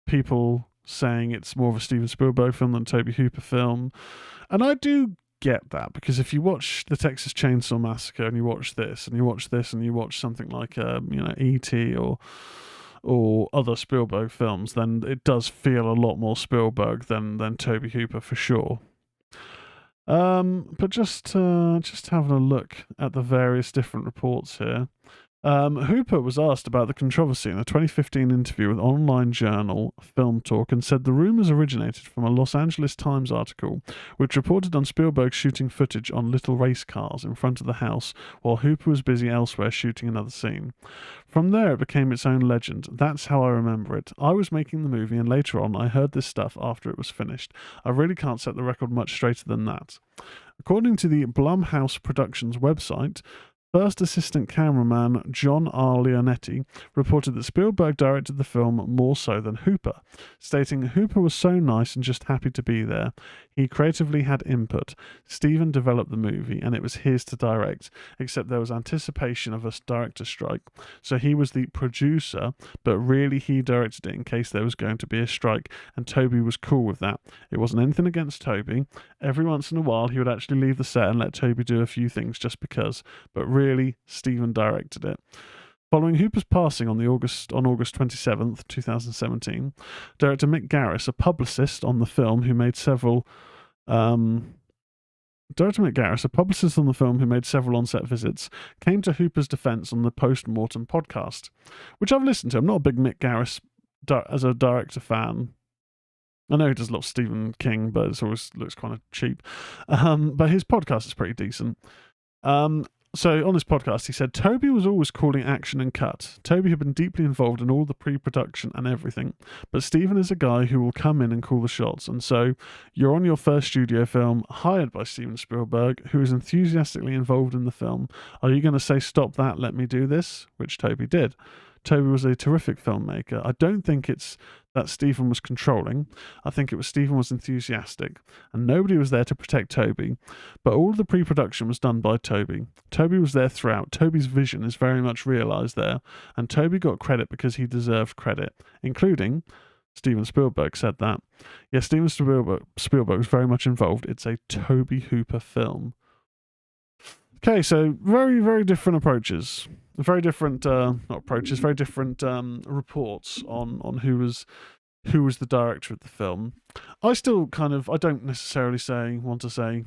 people saying it's more of a Steven Spielberg film than a Tobe Hooper film, and I do get that, because if you watch the Texas Chainsaw Massacre and you watch this and you watch this and you watch something like E.T. or or other Spielberg films, then it does feel a lot more Spielberg than Tobe Hooper for sure. But just having a look at the various different reports here. Hooper was asked about the controversy in a 2015 interview with online journal Film Talk and said the rumours originated from a Los Angeles Times article which reported on Spielberg shooting footage on little race cars in front of the house while Hooper was busy elsewhere shooting another scene. From there it became its own legend. That's how I remember it. I was making the movie and later on I heard this stuff after it was finished. I really can't set the record much straighter than that. According to the Blumhouse Productions website, First assistant cameraman John R. Leonetti reported that Spielberg directed the film more so than Hooper, stating Hooper was so nice and just happy to be there. He creatively had input. Steven developed the movie and it was his to direct, except there was anticipation of a director strike. So he was the producer, but really he directed it in case there was going to be a strike, and Tobe was cool with that. It wasn't anything against Tobe. Every once in a while he would actually leave the set and let Tobe do a few things just because, but really, Steven directed it. Following Hooper's passing on August 27th, 2017, director Mick Garris, a publicist on the film who made several on-set visits, came to Hooper's defense on the Post-Mortem podcast, which I've listened to. I'm not a big Mick Garris as a director fan. I know he does a lot of Stephen King, but it always looks kind of cheap. But his podcast is pretty decent. So on this podcast, he said, Tobe was always calling action and cut. Tobe had been deeply involved in all the pre-production and everything. But Steven is a guy who will come in and call the shots. And so you're on your first studio film, hired by Steven Spielberg, who is enthusiastically involved in the film. Are you going to say, stop that, let me do this? Which Tobe did. Tobe was a terrific filmmaker. I don't think it's that Steven was controlling. I think it was Steven was enthusiastic, and nobody was there to protect Tobe. But all of the pre-production was done by Tobe. Tobe was there throughout. Tobe's vision is very much realised there, and Tobe got credit because he deserved credit, including Steven Spielberg said that. Yes, Steven Spielberg was very much involved. It's a Tobe Hooper film. Okay, so very, very different approaches. Very different, not approaches, very different reports on who was the director of the film. I still I don't necessarily want to say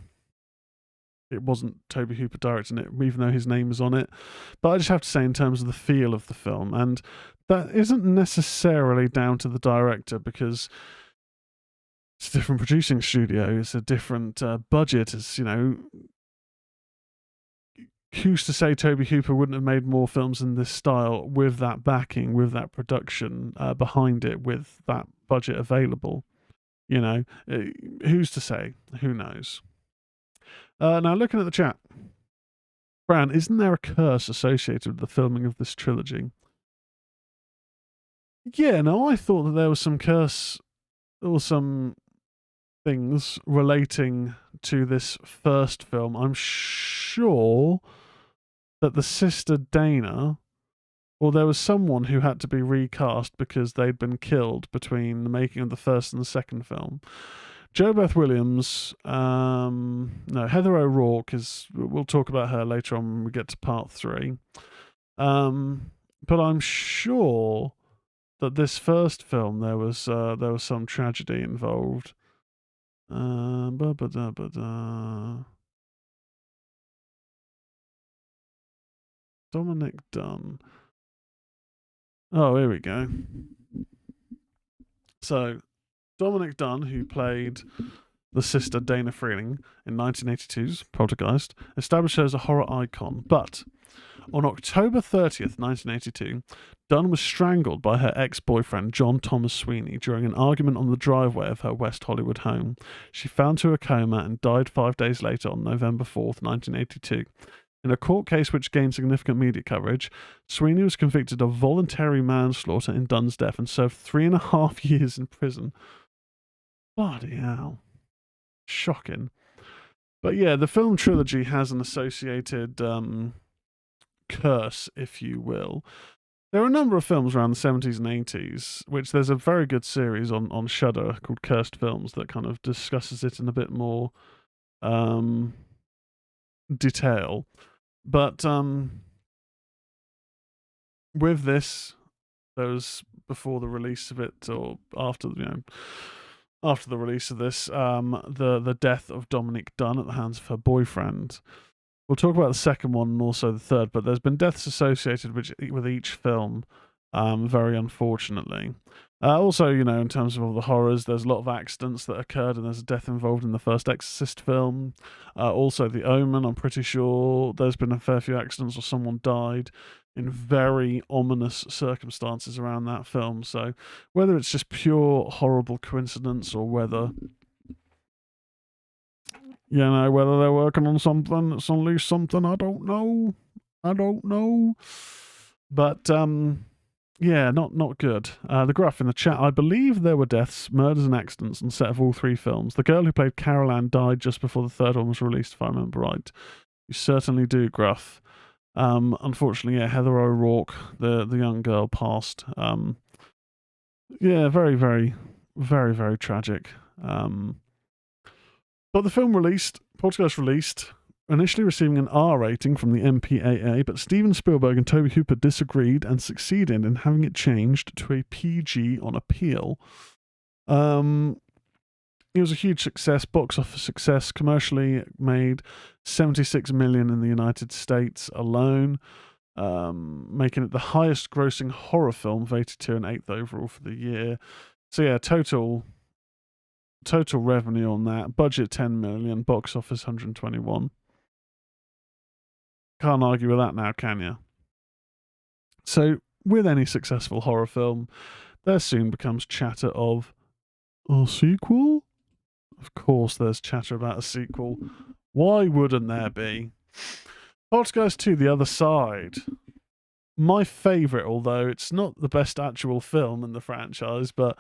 it wasn't Tobe Hooper directing it, even though his name is on it. But I just have to say in terms of the feel of the film, and that isn't necessarily down to the director because it's a different producing studio, it's a different budget, it's, who's to say Tobe Hooper wouldn't have made more films in this style with that backing, with that production behind it, with that budget available? Who's to say? Who knows? Now, looking at the chat, Fran, isn't there a curse associated with the filming of this trilogy? Yeah, no, I thought that there was some curse or some things relating to this first film. I'm sure that the sister Dana, or there was someone who had to be recast because they'd been killed between the making of the first and the second film. Jo Beth Williams, Heather O'Rourke we'll talk about her later on when we get to part 3. But I'm sure that this first film there was some tragedy involved. Dominic Dunn. Oh, here we go. So, Dominic Dunn, who played the sister Dana Freeling in 1982's Poltergeist, established her as a horror icon. But on October 30th, 1982, Dunn was strangled by her ex-boyfriend John Thomas Sweeney during an argument on the driveway of her West Hollywood home. She fell into a coma and died 5 days later on November 4th, 1982. In a court case which gained significant media coverage, Sweeney was convicted of voluntary manslaughter in Dunn's death and served 3.5 years in prison. Bloody hell. Shocking. But yeah, the film trilogy has an associated curse, if you will. There are a number of films around the 70s and 80s, which there's a very good series on Shudder called Cursed Films that kind of discusses it in a bit more detail. But with this, There was, before the release of it, or after, after the release of this, the death of Dominique Dunn at the hands of her boyfriend. We'll talk about the second one and also the third, but there's been deaths associated with each film, very unfortunately. Also, in terms of all the horrors, there's a lot of accidents that occurred, and there's a death involved in the first Exorcist film. Also, The Omen, I'm pretty sure there's been a fair few accidents or someone died in very ominous circumstances around that film. So whether it's just pure horrible coincidence or whether whether they're working on something that's unleashed something, I don't know. But yeah, not good. The graph in the chat, I believe there were deaths, murders and accidents on set of all three films. The girl who played Carol Ann died just before the third one was released, if I remember right. You certainly do, Gruff. Unfortunately, yeah, Heather O'Rourke, the young girl, passed. Yeah, very, very, very, very tragic. But the film Poltergeist released, initially receiving an R rating from the MPAA, but Steven Spielberg and Tobe Hooper disagreed and succeeded in having it changed to a PG on appeal. It was a huge success, box office success, commercially made $76 million in the United States alone, making it the highest grossing horror film of 82 and 8th overall for the year. So yeah, total revenue on that, budget 10 million, box office 121. Can't argue with that now, can you? So with any successful horror film, there soon becomes chatter of a sequel. Of course there's chatter about a sequel. Why wouldn't there be? Poltergeist 2, The Other Side. My favourite, although it's not the best actual film in the franchise, but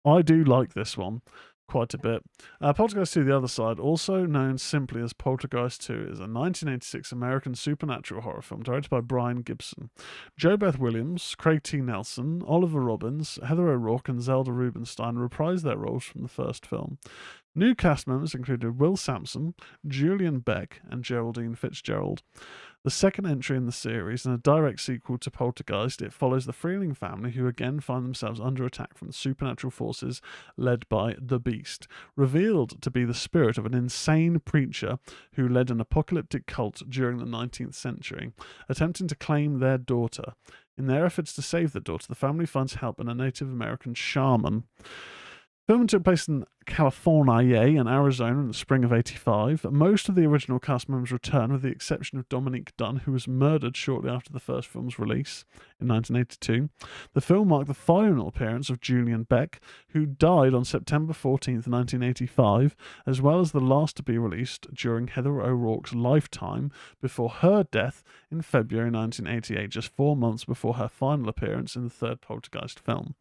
I do like this one quite a bit. Poltergeist 2, The Other Side, also known simply as Poltergeist 2, is a 1986 American supernatural horror film directed by Brian Gibson. Jo Beth Williams, Craig T. Nelson, Oliver Robbins, Heather O'Rourke, and Zelda Rubinstein reprised their roles from the first film. New cast members included Will Sampson, Julian Beck, and Geraldine Fitzgerald. The second entry in the series, and a direct sequel to Poltergeist, it follows the Freeling family, who again find themselves under attack from the supernatural forces led by the Beast, revealed to be the spirit of an insane preacher who led an apocalyptic cult during the 19th century, attempting to claim their daughter. In their efforts to save the daughter, the family finds help in a Native American shaman. Filming took place in California and Arizona in the spring of 85. Most of the original cast members returned, with the exception of Dominique Dunn, who was murdered shortly after the first film's release in 1982. The film marked the final appearance of Julian Beck, who died on September 14th, 1985, as well as the last to be released during Heather O'Rourke's lifetime before her death in February 1988, just 4 months before her final appearance in the third Poltergeist film.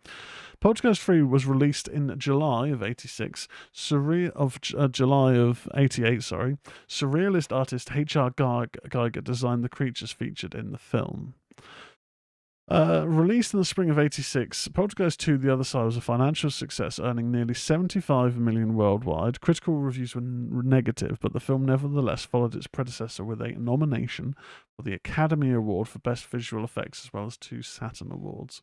Poltergeist 3 was released in July of 86. July of 88, sorry. Surrealist artist H.R. Geiger designed the creatures featured in the film. Released in the spring of 86, Poltergeist 2, The Other Side was a financial success, earning nearly $75 million worldwide. Critical reviews were negative, but the film nevertheless followed its predecessor with a nomination for the Academy Award for Best Visual Effects, as well as 2 Saturn Awards.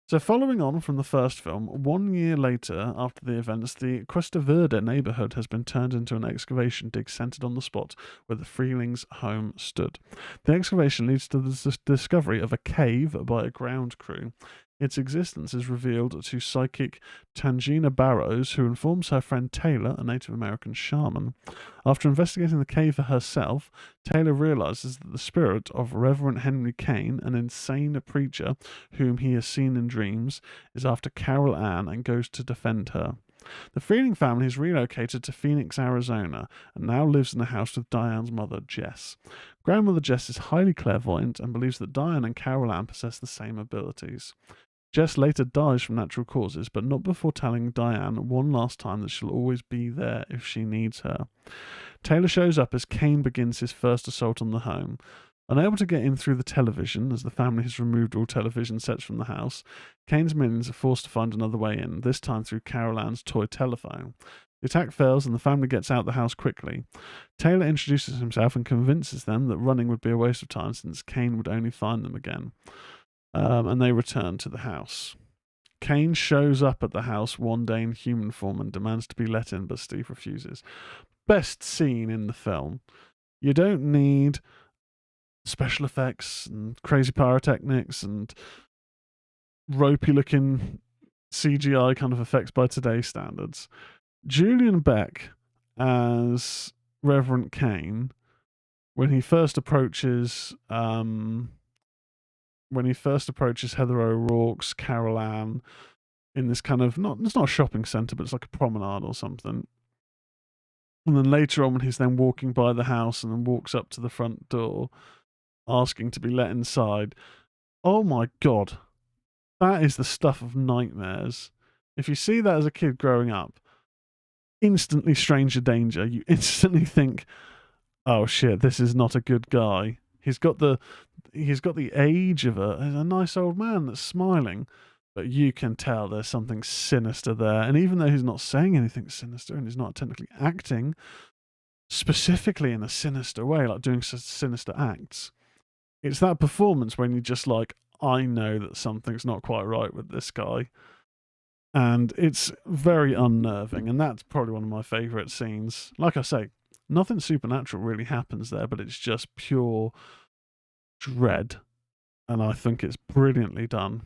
So following on from the first film, 1 year later after the events, the Cuesta Verde neighbourhood has been turned into an excavation dig centred on the spot where the Freelings' home stood. The excavation leads to the discovery of a cave by a ground crew. Its existence is revealed to psychic Tangina Barrows, who informs her friend Taylor, a Native American shaman. After investigating the cave for herself, Taylor realizes that the spirit of Reverend Henry Kane, an insane preacher whom he has seen in dreams, is after Carol Ann and goes to defend her. The Freeling family has relocated to Phoenix, Arizona, and now lives in a house with Diane's mother, Jess. Grandmother Jess is highly clairvoyant and believes that Diane and Carol Ann possess the same abilities. Jess later dies from natural causes, but not before telling Diane one last time that she'll always be there if she needs her. Taylor shows up as Kane begins his first assault on the home. Unable to get in through the television, as the family has removed all television sets from the house, Kane's minions are forced to find another way in, this time through Carol Ann's toy telephone. The attack fails and the family gets out the house quickly. Taylor introduces himself and convinces them that running would be a waste of time since Kane would only find them again. and they return to the house. Kane shows up at the house one day in human form and demands to be let in, but Steve refuses. Best scene in the film. You don't need special effects and crazy pyrotechnics and ropey looking CGI kind of effects by today's standards. Julian Beck as Reverend Kane, when he first approaches Heather O'Rourke's Carol Ann in this kind of it's not a shopping centre, but it's like a promenade or something. And then later on, when he's then walking by the house and then walks up to the front door, asking to be let inside. Oh my God, that is the stuff of nightmares. If you see that as a kid growing up, instantly stranger danger. You instantly think, oh shit, this is not a good guy. He's got the age of a nice old man that's smiling, but you can tell there's something sinister there. And even though he's not saying anything sinister and he's not technically acting specifically in a sinister way, like doing sinister acts, it's that performance when you're just like, I know that something's not quite right with this guy. And it's very unnerving, and that's probably one of my favourite scenes. Like I say, nothing supernatural really happens there, but it's just pure dread, and I think it's brilliantly done.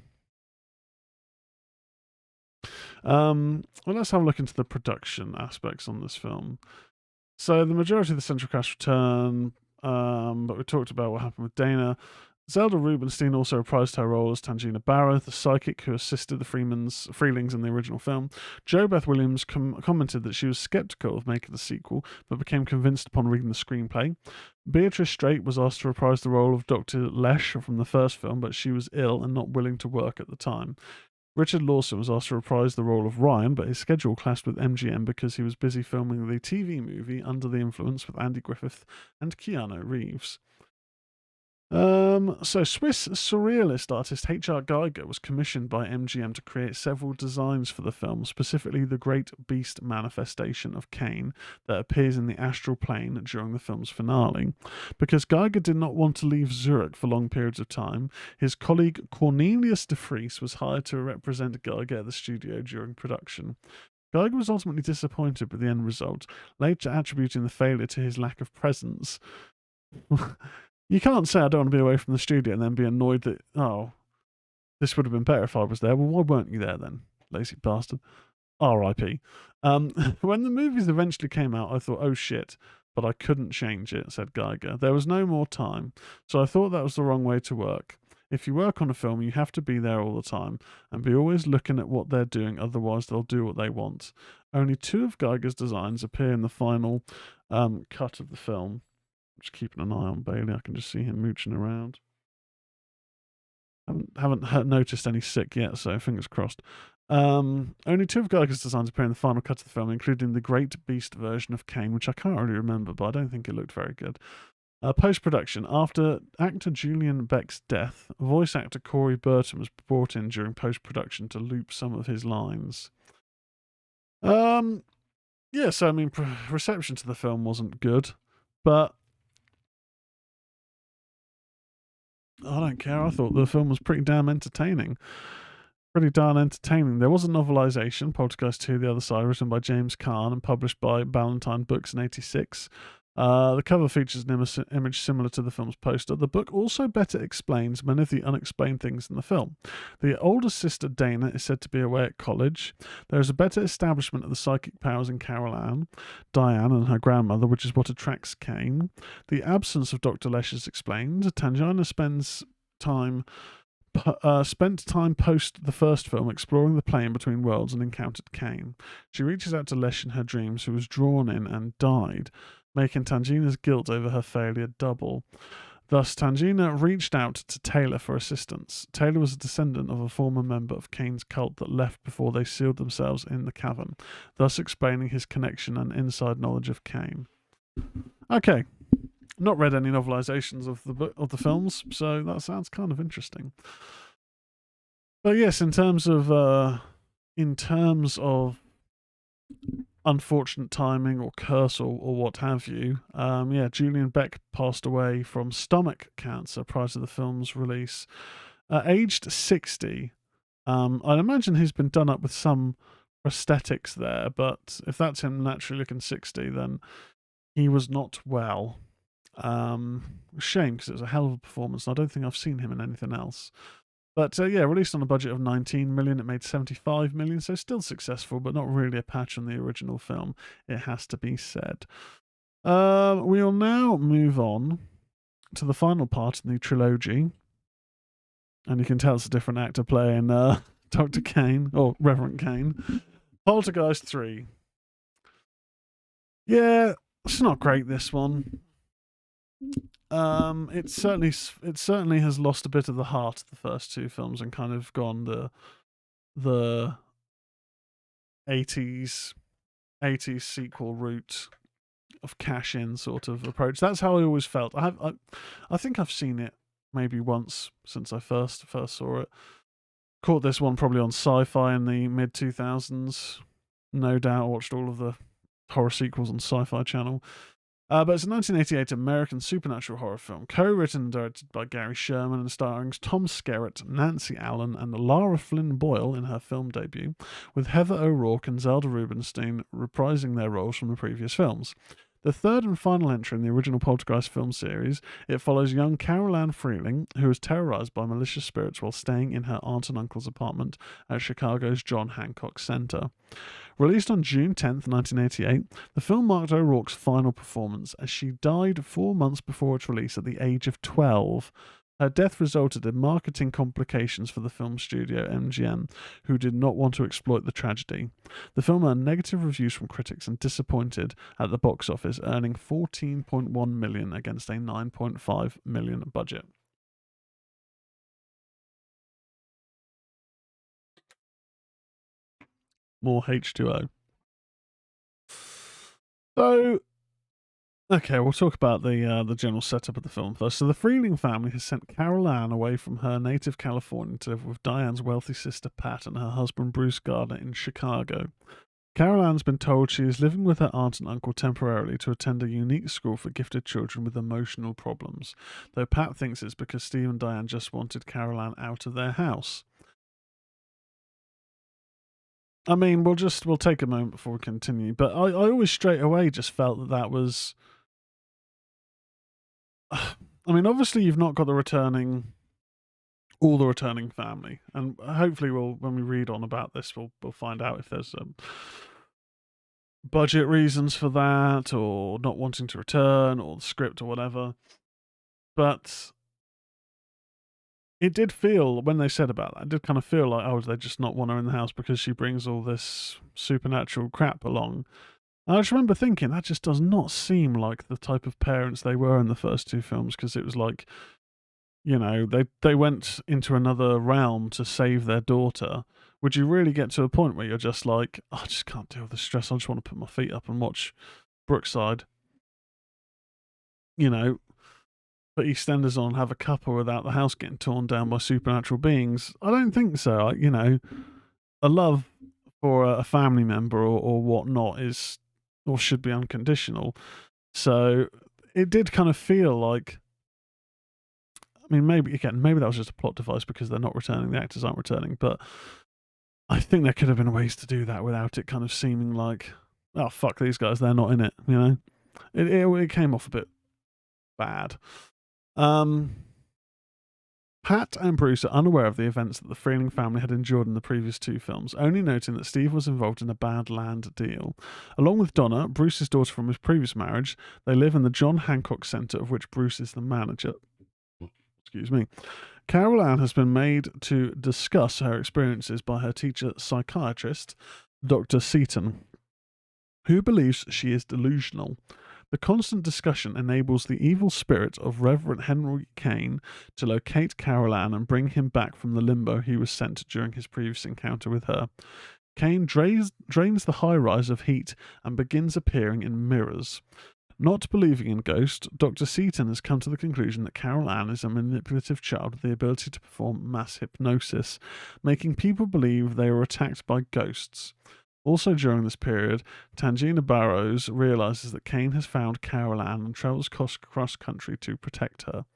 Well, let's have a look into the production aspects on this film. So the majority of the central cast return, but we talked about what happened with Dana. Zelda Rubinstein also reprised her role as Tangina Barrow, the psychic who assisted the Freelings in the original film. Jo Beth Williams commented that she was sceptical of making the sequel, but became convinced upon reading the screenplay. Beatrice Straight was asked to reprise the role of Dr. Lesh from the first film, but she was ill and not willing to work at the time. Richard Lawson was asked to reprise the role of Ryan, but his schedule clashed with MGM because he was busy filming the TV movie Under the Influence with Andy Griffith and Keanu Reeves. So Swiss surrealist artist H.R. Geiger was commissioned by MGM to create several designs for the film, specifically the Great Beast manifestation of Kane that appears in the astral plane during the film's finale. Because Geiger did not want to leave Zurich for long periods of time, his colleague Cornelius de Vries was hired to represent Geiger at the studio during production. Geiger was ultimately disappointed with the end result, later attributing the failure to his lack of presence. You can't say I don't want to be away from the studio and then be annoyed that, oh, this would have been better if I was there. Well, why weren't you there then, lazy bastard? R.I.P. When the movies eventually came out, I thought, oh shit, but I couldn't change it, said Geiger. There was no more time, so I thought that was the wrong way to work. If you work on a film, you have to be there all the time and be always looking at what they're doing, otherwise they'll do what they want. Only 2 of Geiger's designs appear in the final cut of the film. Just keeping an eye on Bailey. I can just see him mooching around. Haven't noticed any sick yet, so fingers crossed. Only 2 of Geiger's designs appear in the final cut of the film, including the Great Beast version of Kane, which I can't really remember, but I don't think it looked very good. Post-production. After actor Julian Beck's death, voice actor Corey Burton was brought in during post-production to loop some of his lines. Yeah, so I mean, reception to the film wasn't good, but I don't care. I thought the film was pretty damn entertaining. Pretty darn entertaining. There was a novelization, Poltergeist 2, The Other Side, written by James Caan and published by Ballantine Books in 1986. The cover features an image similar to the film's poster. The book also better explains many of the unexplained things in the film. The older sister, Dana, is said to be away at college. There is a better establishment of the psychic powers in Carol Ann, Diane, and her grandmother, which is what attracts Kane. The absence of Dr. Lesh is explained. Tangina spent time post the first film exploring the plane between worlds and encountered Kane. She reaches out to Lesh in her dreams, who was drawn in and died, making Tangina's guilt over her failure double. Thus, Tangina reached out to Taylor for assistance. Taylor was a descendant of a former member of Kane's cult that left before they sealed themselves in the cavern, thus explaining his connection and inside knowledge of Kane. Okay. Not read any novelizations of the films, so that sounds kind of interesting. But yes, in terms of unfortunate timing or curse or what have you, Julian Beck passed away from stomach cancer prior to the film's release. Aged 60. I'd imagine he's been done up with some prosthetics there, but if that's him naturally looking 60, then he was not well. Shame, because it was a hell of a performance, and I don't think I've seen him in anything else. But yeah, released on a budget of 19 million, it made 75 million, so still successful, but not really a patch on the original film, it has to be said. We will now move on to the final part in the trilogy. And you can tell it's a different actor playing Dr. Kane, or Reverend Kane. Poltergeist 3. Yeah, it's not great, this one. It certainly has lost a bit of the heart of the first two films and kind of gone the 80s sequel route of cash in sort of approach. That's how I always felt. I think I've seen it maybe once since I first saw it. Caught this one probably on Sci-Fi in the mid 2000s. No doubt watched all of the horror sequels on Sci-Fi Channel. But it's a 1988 American supernatural horror film, co-written and directed by Gary Sherman and starring Tom Skerritt, Nancy Allen, and Lara Flynn Boyle in her film debut, with Heather O'Rourke and Zelda Rubinstein reprising their roles from the previous films. The third and final entry in the original Poltergeist film series, it follows young Carol Ann Freeling, who is terrorized by malicious spirits while staying in her aunt and uncle's apartment at Chicago's John Hancock Center. Released on June 10th, 1988, the film marked O'Rourke's final performance as she died 4 months before its release at the age of 12. Her death resulted in marketing complications for the film studio MGM, who did not want to exploit the tragedy. The film earned negative reviews from critics and disappointed at the box office, earning $14.1 million against a $9.5 million budget. More H2O. So, okay, we'll talk about the general setup of the film first. So the Freeling family has sent Carol Ann away from her native California to live with Diane's wealthy sister Pat and her husband Bruce Gardner in Chicago. Carol Ann's been told she is living with her aunt and uncle temporarily to attend a unique school for gifted children with emotional problems, though Pat thinks it's because Steve and Diane just wanted Carol Ann out of their house. I mean, we'll take a moment before we continue, but I always straight away just felt that was... I mean, obviously you've not got all the returning family, and hopefully when we read on about this, we'll find out if there's budget reasons for that, or not wanting to return, or the script, or whatever. But it did feel, when they said about that, it did kind of feel like, oh, they just not want her in the house because she brings all this supernatural crap along. And I just remember thinking, that just does not seem like the type of parents they were in the first two films, because it was like, you know, they went into another realm to save their daughter. Would you really get to a point where you're just like, oh, I just can't deal with the stress, I just want to put my feet up and watch Brookside, you know, put EastEnders on, have a cuppa without the house getting torn down by supernatural beings? I don't think so. You know, a love for a family member or whatnot is, or should be, unconditional. So it did kind of feel like, I mean, maybe that was just a plot device because they're not returning, the actors aren't returning, but I think there could have been ways to do that without it kind of seeming like, oh, fuck these guys, they're not in it, you know? It came off a bit bad. Pat and Bruce are unaware of the events that the Freeling family had endured in the previous two films, only noting that Steve was involved in a bad land deal. Along with Donna, Bruce's daughter from his previous marriage, they live in the John Hancock Center, of which Bruce is the manager. Excuse me. Carol Ann has been made to discuss her experiences by her teacher psychiatrist, Dr. Seaton, who believes she is delusional. The constant discussion enables the evil spirit of Reverend Henry Kane to locate Carol Ann and bring him back from the limbo he was sent during his previous encounter with her. Kane drains the high-rise of heat and begins appearing in mirrors. Not believing in ghosts, Dr. Seaton has come to the conclusion that Carol Ann is a manipulative child with the ability to perform mass hypnosis, making people believe they are attacked by ghosts. Also during this period, Tangina Barrows realizes that Kane has found Carol Ann and travels cross-country to protect her.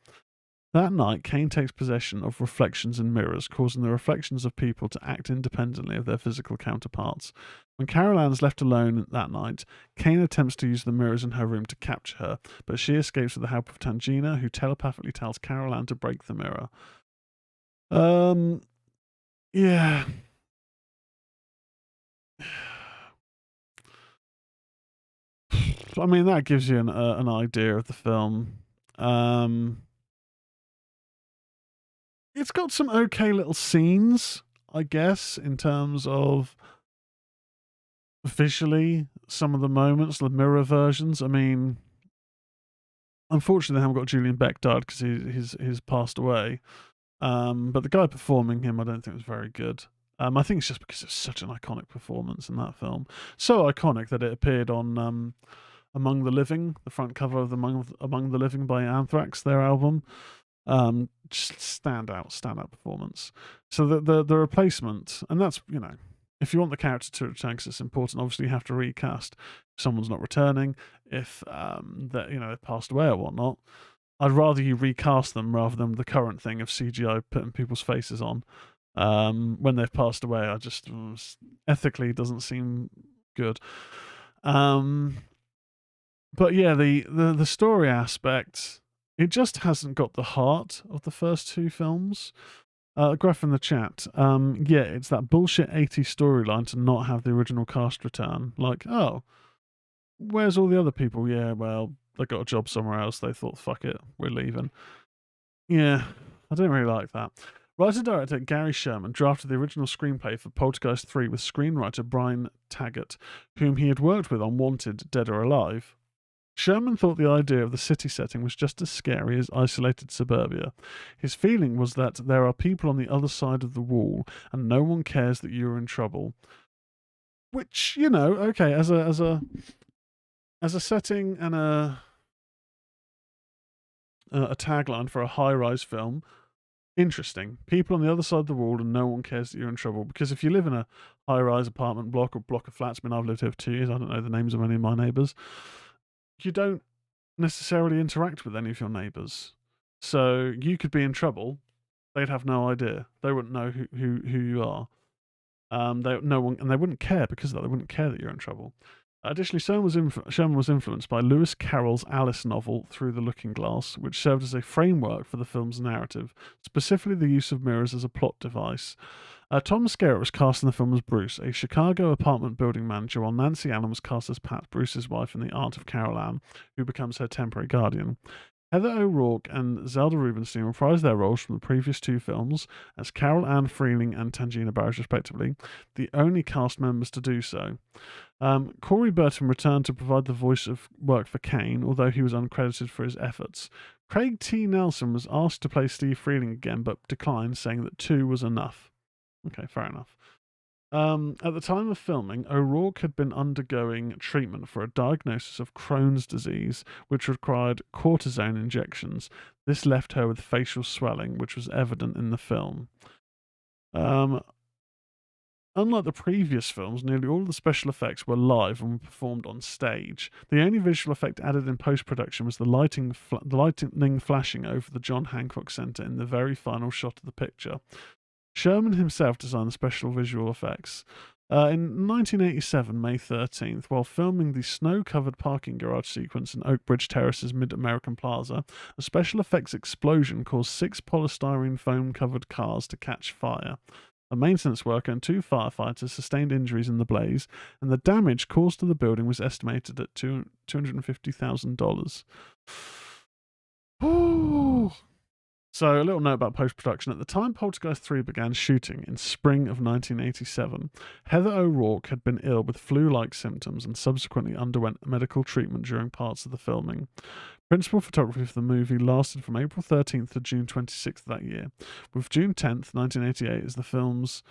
That night, Kane takes possession of reflections in mirrors, causing the reflections of people to act independently of their physical counterparts. When Carol Ann is left alone that night, Kane attempts to use the mirrors in her room to capture her, but she escapes with the help of Tangina, who telepathically tells Carol Ann to break the mirror. Yeah. I mean, that gives you an idea of the film. It's got some okay little scenes, I guess, in terms of visually some of the moments, the mirror versions. I mean, unfortunately, they haven't got Julian Beck died because he's passed away. But the guy performing him, I don't think was very good. I think it's just because it's such an iconic performance in that film. So iconic that it appeared on Among the Living, the front cover of Among the Living by Anthrax, their album. Just standout performance. So the replacement, and that's, if you want the character to return, because it's important, obviously you have to recast. If someone's not returning, if they've passed away or whatnot, I'd rather you recast them rather than the current thing of CGI putting people's faces on when they've passed away. I just ethically doesn't seem good. But yeah, the story aspect, it just hasn't got the heart of the first two films. Graph in the chat. Yeah, it's that bullshit 80s storyline to not have the original cast return. Like, oh, where's all the other people? Yeah, well, they got a job somewhere else. They thought, fuck it, we're leaving. Yeah, I don't really like that. Writer-director Gary Sherman drafted the original screenplay for Poltergeist 3 with screenwriter Brian Taggart, whom he had worked with on Wanted, Dead or Alive. Sherman thought the idea of the city setting was just as scary as isolated suburbia. His feeling was that there are people on the other side of the wall and no one cares that you're in trouble. Which, okay, as a setting and a tagline for a high-rise film, interesting. People on the other side of the wall and no one cares that you're in trouble. Because if you live in a high-rise apartment block or block of flats, I mean, I've lived here for 2 years, I don't know the names of any of my neighbours, you don't necessarily interact with any of your neighbours. So you could be in trouble, they'd have no idea. They wouldn't know who you are. They wouldn't care because of that. They wouldn't care that you're in trouble. Additionally, Sherman was influenced by Lewis Carroll's Alice novel Through the Looking Glass, which served as a framework for the film's narrative, specifically the use of mirrors as a plot device. Tom Skerritt was cast in the film as Bruce, a Chicago apartment building manager, while Nancy Allen was cast as Pat, Bruce's wife and the aunt of Carol Ann, who becomes her temporary guardian. Heather O'Rourke and Zelda Rubinstein reprised their roles from the previous two films as Carol Ann Freeling and Tangina Barrows, respectively, the only cast members to do so. Corey Burton returned to provide the voice of work for Kane, although he was uncredited for his efforts. Craig T. Nelson was asked to play Steve Freeling again, but declined, saying that 2 was enough. Okay, fair enough. At the time of filming, O'Rourke had been undergoing treatment for a diagnosis of Crohn's disease, which required cortisone injections. This left her with facial swelling, which was evident in the film. Unlike the previous films, nearly all of the special effects were live and were performed on stage. The only visual effect added in post-production was the lightning flashing over the John Hancock Center in the very final shot of the picture. Sherman himself designed the special visual effects. In 1987, May 13th, while filming the snow-covered parking garage sequence in Oak Bridge Terrace's Mid-American Plaza, a special effects explosion caused 6 polystyrene foam-covered cars to catch fire. A maintenance worker and 2 firefighters sustained injuries in the blaze, and the damage caused to the building was estimated at $250,000. So, a little note about post-production. At the time Poltergeist 3 began shooting in spring of 1987, Heather O'Rourke had been ill with flu-like symptoms and subsequently underwent medical treatment during parts of the filming. Principal photography for the movie lasted from April 13th to June 26th that year, with June 10th, 1988 as the film's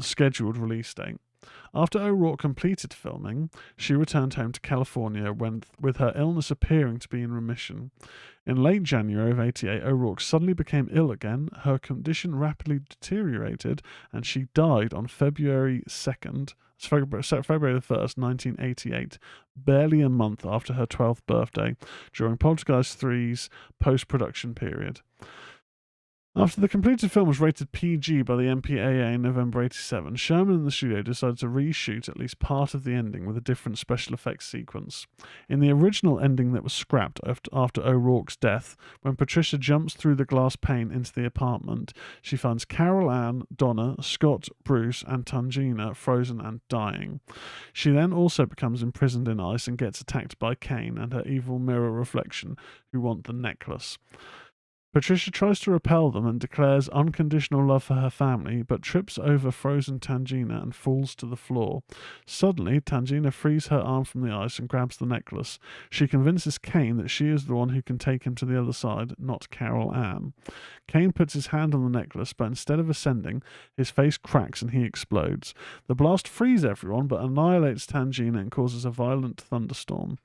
scheduled release date. After O'Rourke completed filming, she returned home to California with her illness appearing to be in remission. In late January of 88, O'Rourke suddenly became ill again, her condition rapidly deteriorated, and she died on February 2nd February the 1st, 1988, barely a month after her 12th birthday, during Poltergeist 3's post-production period. After the completed film was rated PG by the MPAA in November 87, Sherman and the studio decided to reshoot at least part of the ending with a different special effects sequence. In the original ending that was scrapped after O'Rourke's death, when Patricia jumps through the glass pane into the apartment, she finds Carol Ann, Donna, Scott, Bruce, and Tangina frozen and dying. She then also becomes imprisoned in ice and gets attacked by Kane and her evil mirror reflection, who want the necklace. Patricia tries to repel them and declares unconditional love for her family, but trips over frozen Tangina and falls to the floor. Suddenly, Tangina frees her arm from the ice and grabs the necklace. She convinces Kane that she is the one who can take him to the other side, not Carol Ann. Kane puts his hand on the necklace, but instead of ascending, his face cracks and he explodes. The blast frees everyone, but annihilates Tangina and causes a violent thunderstorm.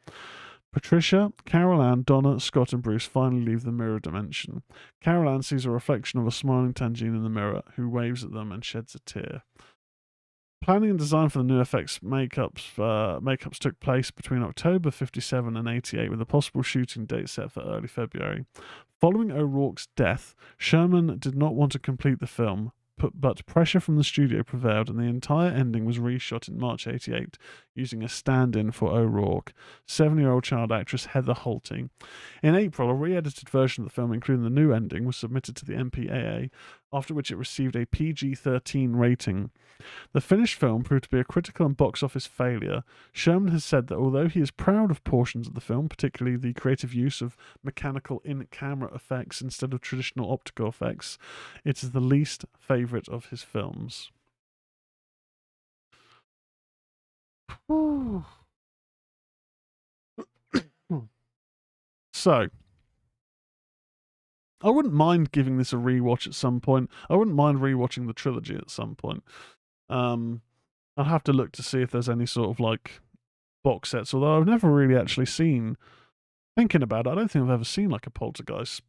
Patricia, Carol Ann, Donna, Scott, and Bruce finally leave the mirror dimension. Carol Ann sees a reflection of a smiling Tangina in the mirror, who waves at them and sheds a tear. Planning and design for the new effects makeups took place between October 57 and 88, with a possible shooting date set for early February. Following O'Rourke's death, Sherman did not want to complete the film, but pressure from the studio prevailed, and the entire ending was reshot in March 88, using a stand-in for O'Rourke, 7-year-old child actress Heather Holty. In April, a re-edited version of the film, including the new ending, was submitted to the MPAA, after which it received a PG-13 rating. The finished film proved to be a critical and box office failure. Sherman has said that although he is proud of portions of the film, particularly the creative use of mechanical in-camera effects instead of traditional optical effects, it is the least favourite of his films. So, I wouldn't mind giving this a rewatch at some point. I wouldn't mind rewatching the trilogy at some point. I'll have to look to see if there's any sort of like box sets, although I've never really actually seen, thinking about it, I don't think I've ever seen like a Poltergeist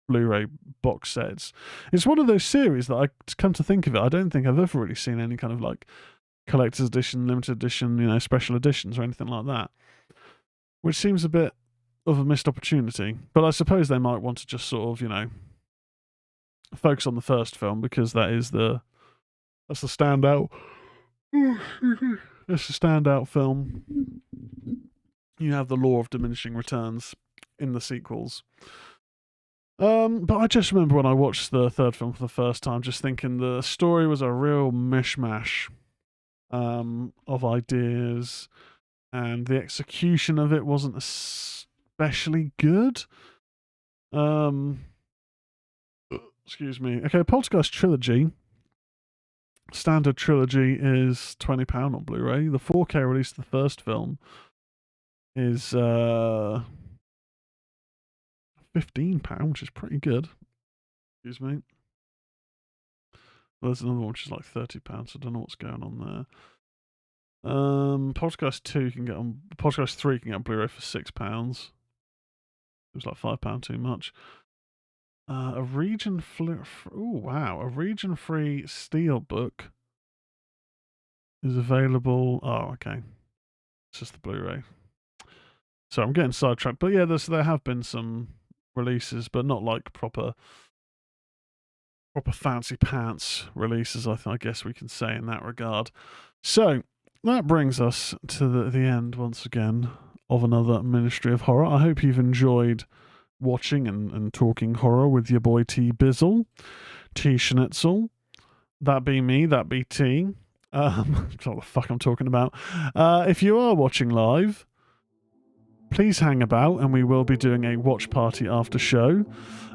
Blu-ray box set. It's one of those series that I come to think of it, I don't think I've ever really seen any kind of like collector's edition, limited edition, special editions or anything like that, which seems a bit of a missed opportunity. But I suppose they might want to just sort of, focus on the first film, because that's the standout. It's the standout film. You have the law of diminishing returns in the sequels. But I just remember when I watched the third film for the first time, just thinking the story was a real mishmash of ideas, and the execution of it wasn't especially good. Excuse me. Okay, Poltergeist Trilogy. Standard trilogy is £20 on Blu-ray. The 4K release of the first film is £15, which is pretty good. Excuse me. Well, there's another one which is like £30, so I don't know what's going on there. Poltergeist 3 can get on Blu-ray for £6. It was like £5 too much. A region-free Steelbook is available. Oh, okay. It's just the Blu-ray. So I'm getting sidetracked. But yeah, there have been some releases, but not like proper fancy pants releases, I guess we can say in that regard. So that brings us to the end once again of another Ministry of Horror. I hope you've enjoyed watching and talking horror with your boy T Bizzle, T Schnitzel. That be me, that be T. What the fuck I'm talking about. If you are watching live, please hang about, and we will be doing a watch party after show.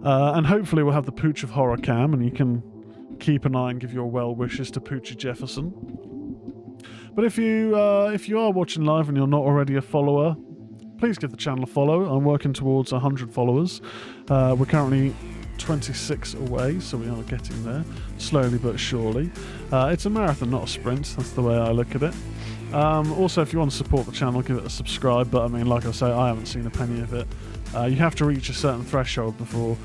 And hopefully we'll have the Pooch of Horror cam, and you can keep an eye and give your well wishes to Poochie Jefferson. But if you are watching live and you're not already a follower, please give the channel a follow. I'm working towards 100 followers. We're currently 26 away, so we are getting there, slowly but surely. It's a marathon, not a sprint. That's the way I look at it. Also, if you want to support the channel, give it a subscribe. But I mean, like I say, I haven't seen a penny of it. You have to reach a certain threshold before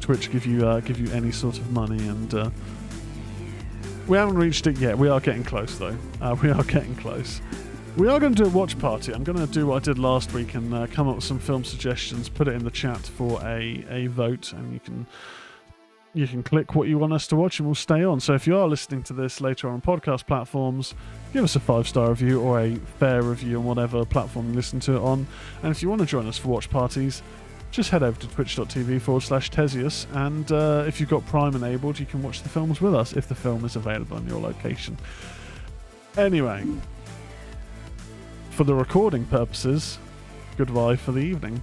Twitch give you any sort of money, and We haven't reached it yet. We are getting close, though. We are getting close. We are going to do a watch party. I'm going to do what I did last week and come up with some film suggestions, put it in the chat for a vote, and you can click what you want us to watch and we'll stay on. So if you are listening to this later on podcast platforms, give us a 5-star review or a fair review on whatever platform you listen to it on. And if you want to join us for watch parties, just head over to twitch.tv/tezzius, and if you've got Prime enabled, you can watch the films with us if the film is available in your location. Anyway, for the recording purposes, goodbye for the evening.